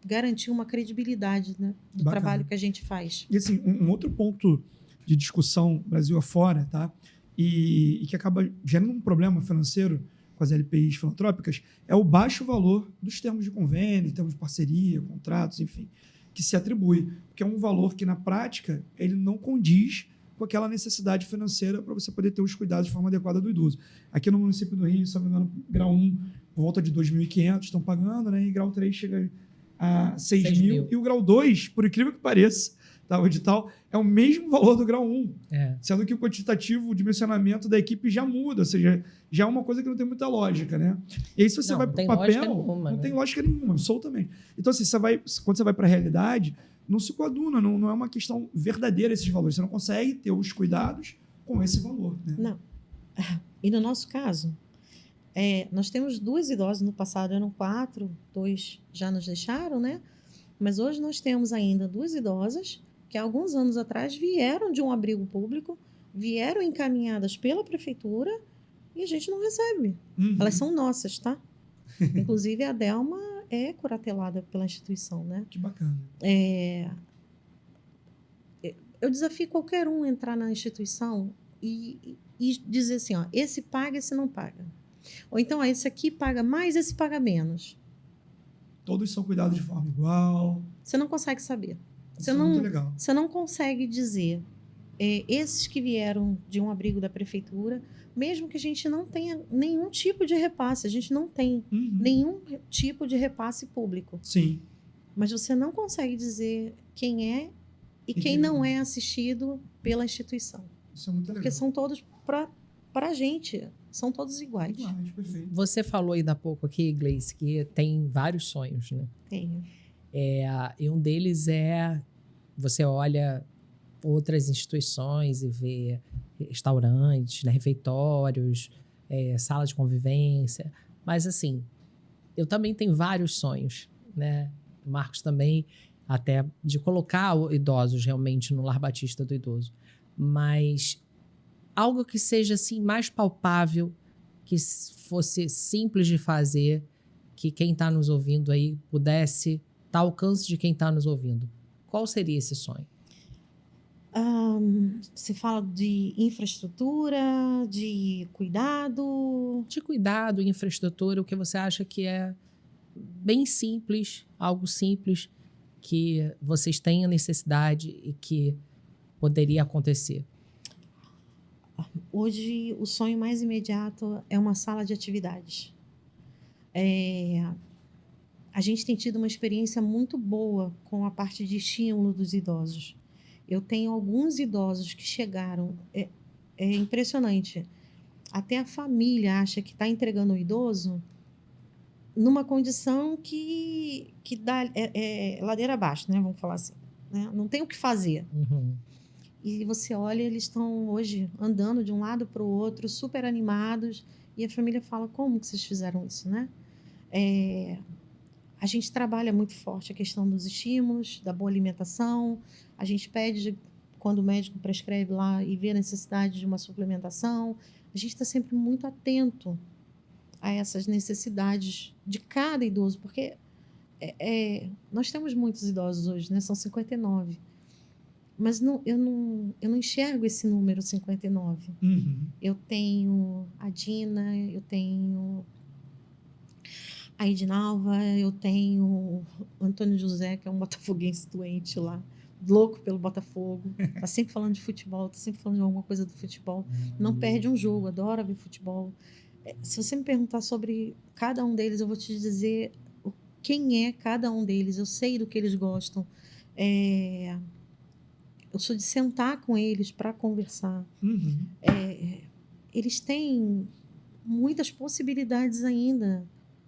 garantiu uma credibilidade, né, do Bacana. trabalho que a gente faz. E assim, um outro ponto de discussão Brasil afora, tá? E que acaba gerando um problema financeiro com as LPIs filantrópicas é o baixo valor dos termos de convênio, termos de parceria, contratos, enfim, que se atribui. Porque é um valor que, na prática, ele não condiz com aquela necessidade financeira para você poder ter os cuidados de forma adequada do idoso. Aqui no município do Rio, se não me engano, grau 1, por volta de 2.500 estão pagando, né? E grau 3 chega a 6.000. E o grau 2, por incrível que pareça, tá, o edital é o mesmo valor do grau 1. Sendo que o quantitativo, o dimensionamento da equipe já muda, ou seja, já é uma coisa que não tem muita lógica, né? E aí, se você vai para o papel, não tem lógica nenhuma, absolutamente. Então, assim, quando você vai para a realidade, não se coaduna, não é uma questão verdadeira esses valores. Você não consegue ter os cuidados com esse valor, né? Não. E no nosso caso, nós temos 2 idosos, no passado eram 4, 2 já nos deixaram, né? Mas hoje nós temos ainda 2 idosas que alguns anos atrás vieram de um abrigo público, vieram encaminhadas pela prefeitura e a gente não recebe. Elas são nossas, tá? Inclusive a Delma é curatelada pela instituição, né? Que bacana. Eu desafio qualquer um a entrar na instituição e dizer assim, ó, esse paga, esse não paga. Ou então, esse aqui paga mais, esse paga menos. Todos são cuidados de forma igual. Você não consegue saber. Isso é muito legal. Você não consegue dizer esses que vieram de um abrigo da prefeitura, mesmo que a gente não tenha nenhum tipo de repasse, a gente não tem nenhum tipo de repasse público. Sim. Mas você não consegue dizer quem é e quem não é assistido pela instituição. Isso é muito legal. Porque são todos, para a gente, são todos iguais. Perfeito. Você falou ainda há pouco aqui, Gleice, que tem vários sonhos, né? Tenho. E um deles é, você olha outras instituições e vê restaurantes, né, refeitórios, sala de convivência. Mas, assim, eu também tenho vários sonhos, né? O Marcos também, até de colocar idosos realmente no Lar Batista do Idoso. Mas algo que seja, assim, mais palpável, que fosse simples de fazer, que quem está nos ouvindo aí pudesse estar ao alcance de quem está nos ouvindo. Qual seria esse sonho? Você fala de infraestrutura, de cuidado? De cuidado, infraestrutura, o que você acha que é bem simples, algo simples, que vocês tenham necessidade e que poderia acontecer? Hoje, o sonho mais imediato é uma sala de atividades. A gente tem tido uma experiência muito boa com a parte de estímulo dos idosos. Eu tenho alguns idosos que chegaram, é impressionante. Até a família acha que está entregando o idoso numa condição que dá ladeira abaixo, né? Vamos falar assim, né? Não tem o que fazer. E você olha, eles estão hoje andando de um lado para o outro, super animados, e a família fala, como que vocês fizeram isso, né? A gente trabalha muito forte a questão dos estímulos, da boa alimentação. A gente pede, quando o médico prescreve lá e vê a necessidade de uma suplementação, a gente está sempre muito atento a essas necessidades de cada idoso, porque nós temos muitos idosos hoje, né? São 59. Mas eu não enxergo esse número 59. Eu tenho a Dina, eu tenho a Edinalva, eu tenho o Antônio José, que é um botafoguense doente lá, louco pelo Botafogo, tá sempre falando de futebol, tá sempre falando de alguma coisa do futebol, não perde um jogo, adora ver futebol. Se você me perguntar sobre cada um deles, eu vou te dizer quem é cada um deles, eu sei do que eles gostam. Eu sou de sentar com eles para conversar. Uhum. Eles têm muitas possibilidades ainda.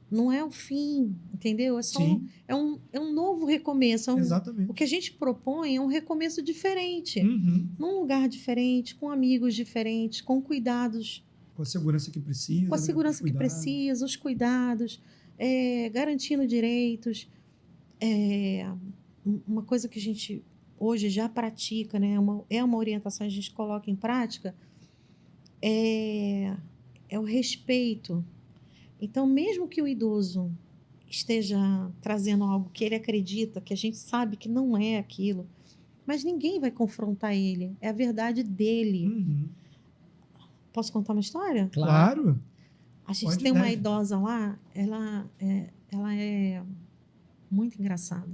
Não é o fim, entendeu? Sim, É um novo recomeço. O exatamente. que a gente propõe é um recomeço diferente. Uhum. Num lugar diferente, com amigos diferentes, com cuidados, Com a segurança que precisa, com a né? segurança que Cuidados. precisa, os cuidados, garantindo direitos. Uma coisa que a gente hoje já pratica, né? É uma orientação que a gente coloca em prática, é o respeito. Então, mesmo que o idoso esteja trazendo algo que ele acredita, que a gente sabe que não é aquilo, mas ninguém vai confrontar ele. É a verdade dele. Uhum. Posso contar uma história? Claro. A gente Pode, tem uma deve. idosa lá, ela é muito engraçada.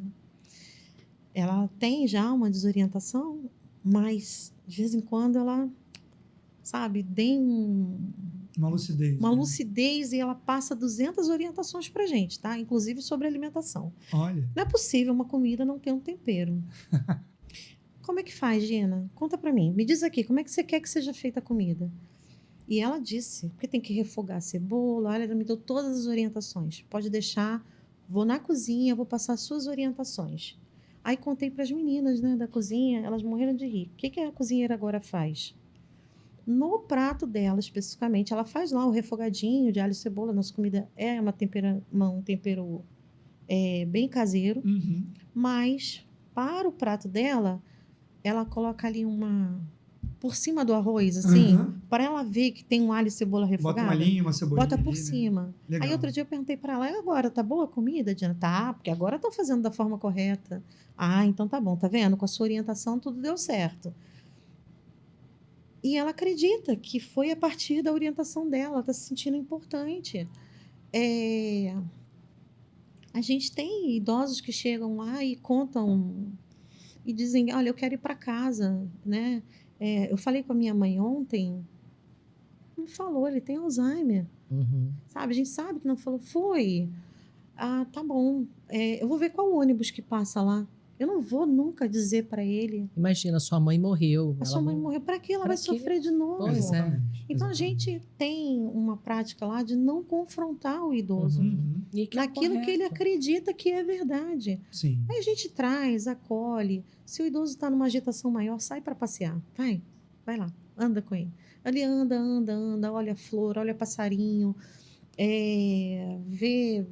Ela tem já uma desorientação, mas de vez em quando ela, sabe, tem Uma lucidez. uma né? lucidez e ela passa 200 orientações pra gente, tá? Inclusive sobre alimentação. Olha. Não é possível uma comida não ter um tempero. Como é que faz, Gina? Conta pra mim. Me diz aqui, como é que você quer que seja feita a comida? E ela disse, porque tem que refogar a cebola, olha, ela me deu todas as orientações. Pode deixar, vou na cozinha, vou passar as suas orientações. Aí contei para as meninas, né, da cozinha, elas morreram de rir. O que a cozinheira agora faz? No prato dela, especificamente, ela faz lá o refogadinho de alho e cebola. Nossa comida é um tempero bem caseiro, Uhum. mas para o prato dela, ela coloca ali por cima do arroz, assim, Uhum. para ela ver que tem um alho e cebola Bota refogada. uma linha, uma cebolinha. Bota por ali, né? cima. Legal. Aí outro dia eu perguntei para ela, e agora, tá boa a comida, Diana? Tá, porque agora eu tô fazendo da forma correta. Ah, então tá bom, tá vendo? Com a sua orientação tudo deu certo. E ela acredita que foi a partir da orientação dela, ela tá se sentindo importante. A gente tem idosos que chegam lá e contam e dizem, olha, eu quero ir para casa, né? Eu falei com a minha mãe ontem, não falou, ele tem Alzheimer. Uhum. Sabe? A gente sabe que não falou. Foi. Ah, tá bom. Eu vou ver qual ônibus que passa lá. Eu não vou nunca dizer para ele. Imagina, sua mãe morreu. A ela sua mãe não- morreu. Para que ela Pra vai quê? sofrer de novo? Pois é. Exatamente. Então a gente tem uma prática lá de não confrontar o idoso Uhum. E que é naquilo que ele correto. acredita que é verdade. Sim. Aí a gente traz, acolhe. Se o idoso está numa agitação maior, sai para passear. Vai lá, anda com ele. Ali anda, olha a flor, olha passarinho, vê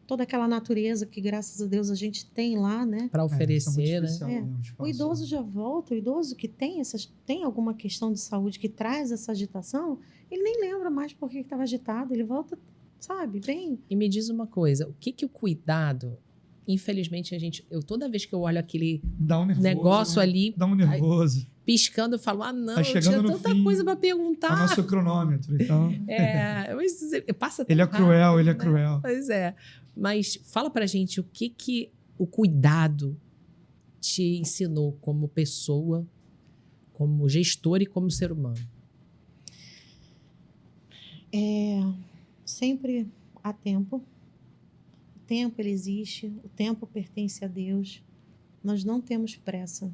toda aquela natureza que, graças a Deus, a gente tem lá, né? Para Isso é muito oferecer, né? especial, É. né? O idoso já volta, o idoso que tem alguma questão de saúde que traz essa agitação, ele nem lembra mais por que estava agitado, ele volta, sabe, bem. E me diz uma coisa, o que o cuidado, infelizmente toda vez que eu olho aquele Dá um nervoso, negócio né? ali Dá um nervoso. piscando, eu falo, ah, não, Tá eu chegando tinha no tanta fim. coisa para É o perguntar. nosso cronômetro, então. Mas passa tão Ele é cruel, rápido, ele é né? cruel. Pois é. Mas fala pra gente o que o cuidado te ensinou como pessoa, como gestor e como ser humano. Sempre há tempo. O tempo ele existe, o tempo pertence a Deus. Nós não temos pressa.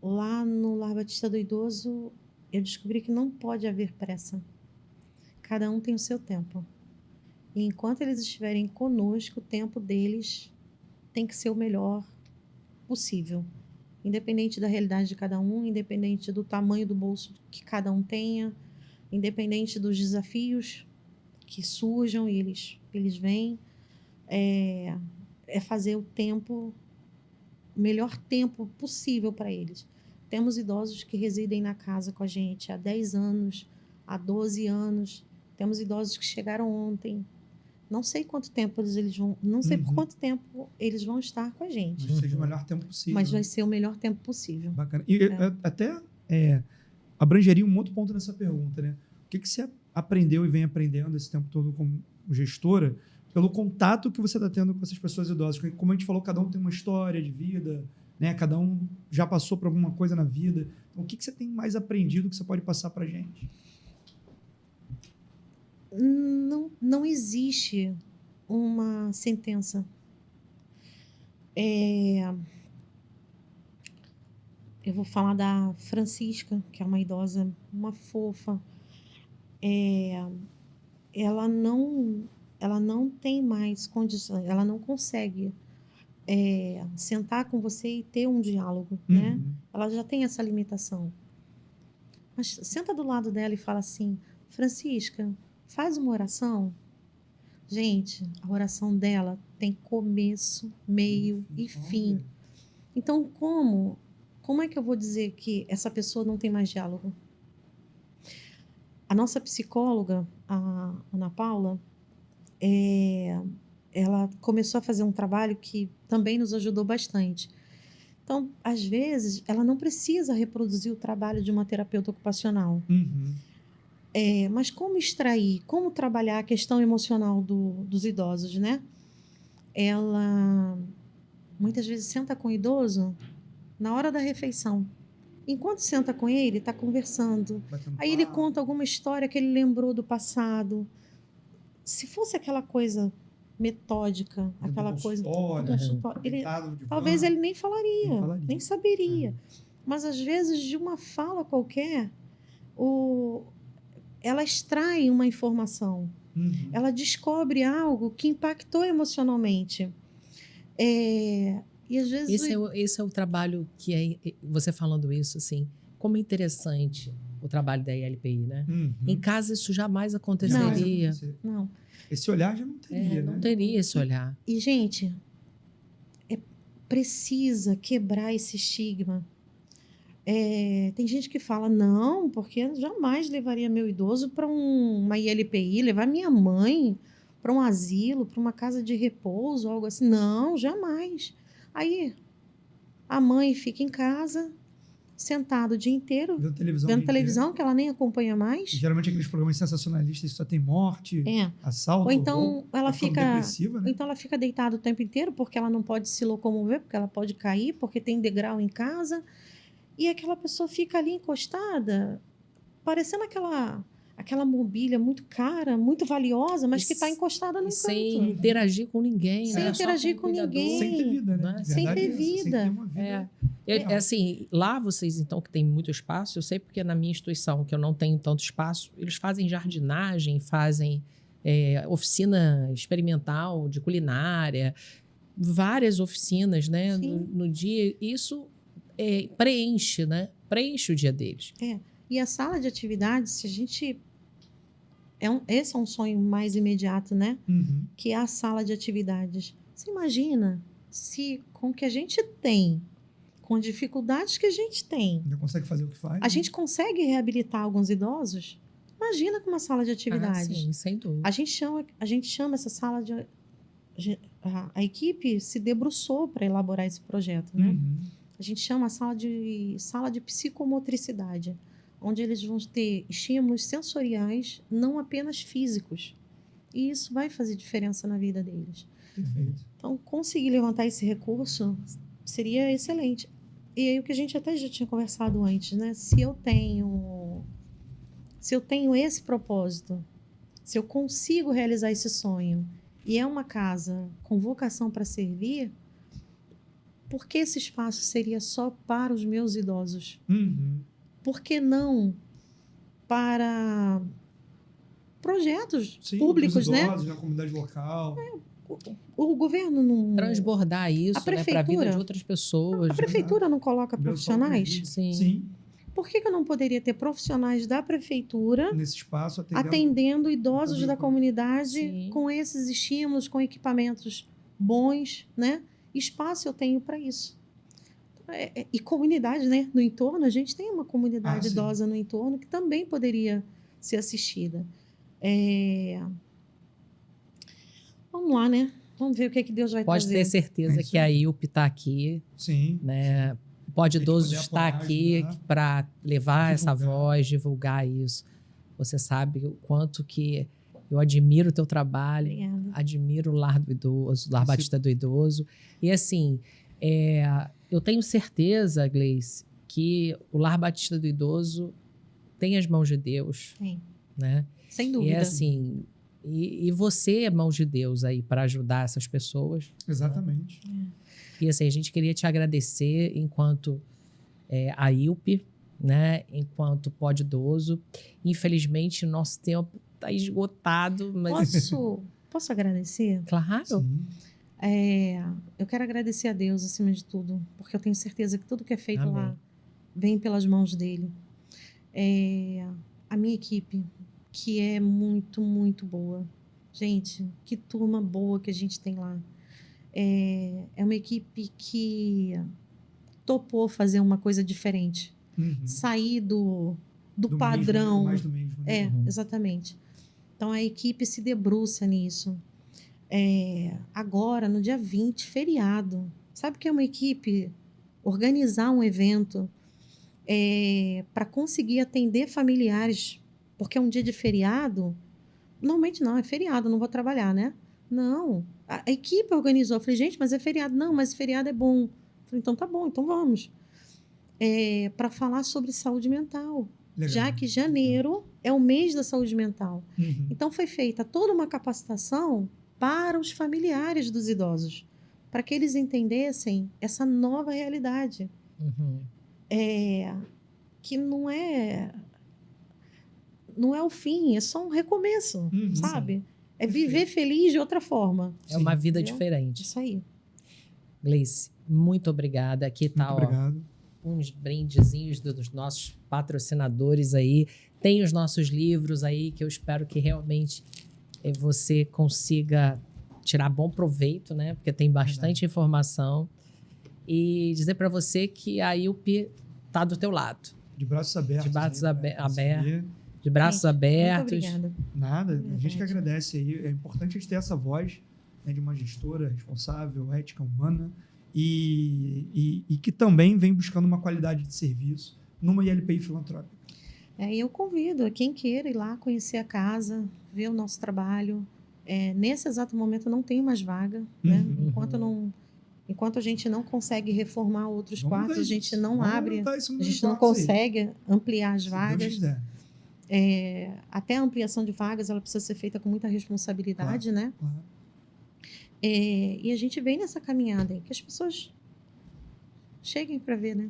Lá no Lar Batista do Idoso, eu descobri que não pode haver pressa. Cada um tem o seu tempo. E enquanto eles estiverem conosco, o tempo deles tem que ser o melhor possível. Independente da realidade de cada um, independente do tamanho do bolso que cada um tenha, independente dos desafios que surjam e eles vêm, é fazer o melhor tempo possível para eles. Temos idosos que residem na casa com a gente há 10 anos, há 12 anos. Temos idosos que chegaram ontem. Não sei quanto tempo eles vão, não sei por quanto tempo eles vão estar com a gente. Mas seja o melhor tempo possível. Mas vai ser o melhor tempo possível. Bacana. E até abrangeria um outro ponto nessa pergunta, né? O que você aprendeu e vem aprendendo esse tempo todo como gestora pelo contato que você está tendo com essas pessoas idosas? Porque, como a gente falou, cada um tem uma história de vida, né? Cada um já passou por alguma coisa na vida. Então, o que você tem mais aprendido que você pode passar para a gente? Não existe uma sentença. Eu vou falar da Francisca, que é uma idosa, uma fofa. Ela não tem mais condições, ela não consegue sentar com você e ter um diálogo, né? Uhum. Ela já tem essa limitação. Mas senta do lado dela e fala assim: Francisca, faz uma oração. Gente, a oração dela tem começo, meio e fim. Então, como é que eu vou dizer que essa pessoa não tem mais diálogo? A nossa psicóloga, a Ana Paula, ela começou a fazer um trabalho que também nos ajudou bastante. Então, às vezes, ela não precisa reproduzir o trabalho de uma terapeuta ocupacional. Uhum. Mas como extrair, como trabalhar a questão emocional dos idosos, né? Ela muitas vezes senta com o idoso na hora da refeição. Enquanto senta com ele, está conversando. Aí ele conta alguma história que ele lembrou do passado. Se fosse aquela coisa metódica, aquela coisa... talvez ele nem falaria, nem saberia. Mas, às vezes, de uma fala qualquer, ela extrai uma informação. Uhum. Ela descobre algo que impactou emocionalmente. E às vezes... Esse é o trabalho que você falando isso, assim, como é interessante o trabalho da ILPI, né? Uhum. Em casa isso jamais aconteceria. Não. Esse olhar já não teria, né? Não teria esse olhar. E gente, precisa quebrar esse estigma. Tem gente que fala, não, porque eu jamais levaria meu idoso para uma ILPI, levar minha mãe para um asilo, para uma casa de repouso, algo assim. Não, jamais. Aí a mãe fica em casa, sentada o dia inteiro, vendo televisão, que ela nem acompanha mais. E, geralmente aqueles programas sensacionalistas só tem morte, assalto, ou então roubo, ela fica depressiva, né? Então ela fica deitada o tempo inteiro porque ela não pode se locomover, porque ela pode cair, porque tem degrau em casa. E aquela pessoa fica ali encostada, parecendo aquela mobília muito cara, muito valiosa, mas que está encostada no canto. Sem interagir com ninguém. Sem interagir com ninguém. Sem ter vida, né? Sem ter vida. Sem ter uma vida. Assim, lá vocês, então, que tem muito espaço, eu sei porque na minha instituição, que eu não tenho tanto espaço, eles fazem jardinagem, fazem oficina experimental de culinária, várias oficinas, né? No dia. Isso preenche, né? Preenche o dia deles. E a sala de atividades, se a gente... esse é um sonho mais imediato, né? Uhum. Que é a sala de atividades. Você imagina se com o que a gente tem, com as dificuldades que a gente tem... Já consegue fazer o que faz? A gente consegue reabilitar alguns idosos? Imagina com uma sala de atividades. Sim, sem dúvida. A gente chama essa sala de... A equipe se debruçou para elaborar esse projeto, né? Uhum. A gente chama a sala de psicomotricidade, onde eles vão ter estímulos sensoriais, não apenas físicos. E isso vai fazer diferença na vida deles. Perfeito. Então, conseguir levantar esse recurso seria excelente. E aí, o que a gente até já tinha conversado antes, né? Se eu tenho esse propósito, se eu consigo realizar esse sonho, e é uma casa com vocação para servir, por que esse espaço seria só para os meus idosos? Uhum. Por que não para projetos públicos, idosos, né? Na comunidade local. O governo não... Transbordar isso, né, para a vida de outras pessoas. A prefeitura não coloca profissionais? Sim. Por que eu não poderia ter profissionais da prefeitura nesse espaço atendendo idosos da comunidade com esses estímulos, com equipamentos bons, né? Espaço eu tenho para isso. E comunidade, né? No entorno, a gente tem uma comunidade idosa no entorno que também poderia ser assistida. Vamos lá, né? Vamos ver o que é que Deus vai Pode trazer. ter certeza que a IUP está aqui. Sim. Né? Pode idoso estar aqui para levar essa voz, divulgar isso. Você sabe o quanto que eu admiro o teu trabalho. Obrigada. Admiro o Lar do Idoso, o Lar Batista do Idoso. E assim, eu tenho certeza, Gleice, que o Lar Batista do Idoso tem as mãos de Deus. Tem. Né? Sem dúvida. E assim, e você é mãos de Deus aí para ajudar essas pessoas. Exatamente. Né? E assim, a gente queria te agradecer enquanto a IUP, né, enquanto Pod Idoso. Infelizmente, o nosso tempo está esgotado. Mas... Posso agradecer? Claro. Sim. Eu quero agradecer a Deus, acima de tudo, porque eu tenho certeza que tudo que é feito Amém. lá vem pelas mãos dele. A minha equipe, que é muito, muito boa. Gente, que turma boa que a gente tem lá. É uma equipe que topou fazer uma coisa diferente. Sair do padrão. Mais do mesmo. Né? Exatamente. Então, a equipe se debruça nisso. Agora, no dia 20, feriado. Sabe o que é uma equipe organizar um evento para conseguir atender familiares? Porque é um dia de feriado. Normalmente não, é feriado, não vou trabalhar, né? Não. A equipe organizou. Eu falei, gente, mas é feriado. Não, mas feriado é bom. Eu falei, então tá bom, então vamos. Para falar sobre saúde mental. Legal. Já que janeiro é o mês da saúde mental. Então foi feita toda uma capacitação para os familiares dos idosos, para que eles entendessem essa nova realidade. Que não é o fim, é só um recomeço, sabe? Sim. É viver feliz de outra forma. É uma vida diferente. Isso aí. Gleice, muito obrigada. Aqui tá, obrigado. Uns brindezinhos dos nossos patrocinadores aí. Tem os nossos livros aí, que eu espero que realmente você consiga tirar bom proveito, né? Porque tem bastante informação. E dizer para você que a IUP tá do teu lado. De braços abertos. De braços abertos. De Gente, braços abertos. Muito obrigada. Nada, a gente que agradece aí. É importante a gente ter essa voz, né, de uma gestora responsável, ética, humana, e que também vem buscando uma qualidade de serviço numa ILPI filantrópica. Eu convido quem queira ir lá conhecer a casa, ver o nosso trabalho. Nesse exato momento não tem mais vaga, né? Enquanto a gente não consegue reformar outros quartos, a gente não abre, a gente não consegue ampliar as vagas. Até a ampliação de vagas, ela precisa ser feita com muita responsabilidade, né? Claro. E a gente vem nessa caminhada aí, que as pessoas cheguem para ver, né?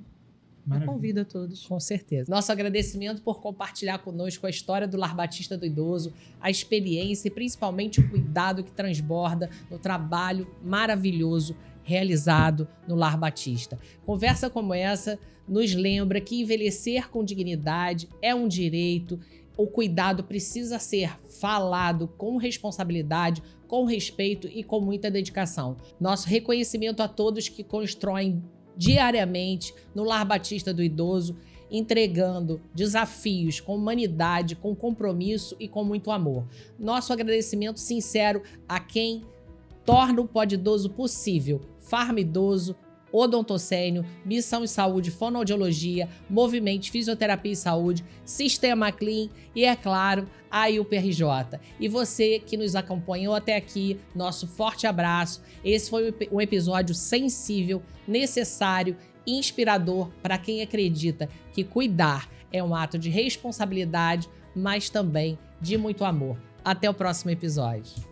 Eu convido a todos. Com certeza. Nosso agradecimento por compartilhar conosco a história do Lar Batista do Idoso, a experiência e principalmente o cuidado que transborda no trabalho maravilhoso realizado no Lar Batista. Conversa como essa nos lembra que envelhecer com dignidade é um direito. O cuidado precisa ser falado com responsabilidade, com respeito e com muita dedicação. Nosso reconhecimento a todos que constroem diariamente no Lar Batista do Idoso, entregando desafios com humanidade, com compromisso e com muito amor. Nosso agradecimento sincero a quem torna o Pod Idoso possível. Farm Idoso, Odontocênio, Missão e Saúde, Fonoaudiologia, Movimento, Fisioterapia e Saúde, Sistema Clean e, é claro, a IUPRJ. E você que nos acompanhou até aqui, nosso forte abraço. Esse foi um episódio sensível, necessário, inspirador para quem acredita que cuidar é um ato de responsabilidade, mas também de muito amor. Até o próximo episódio.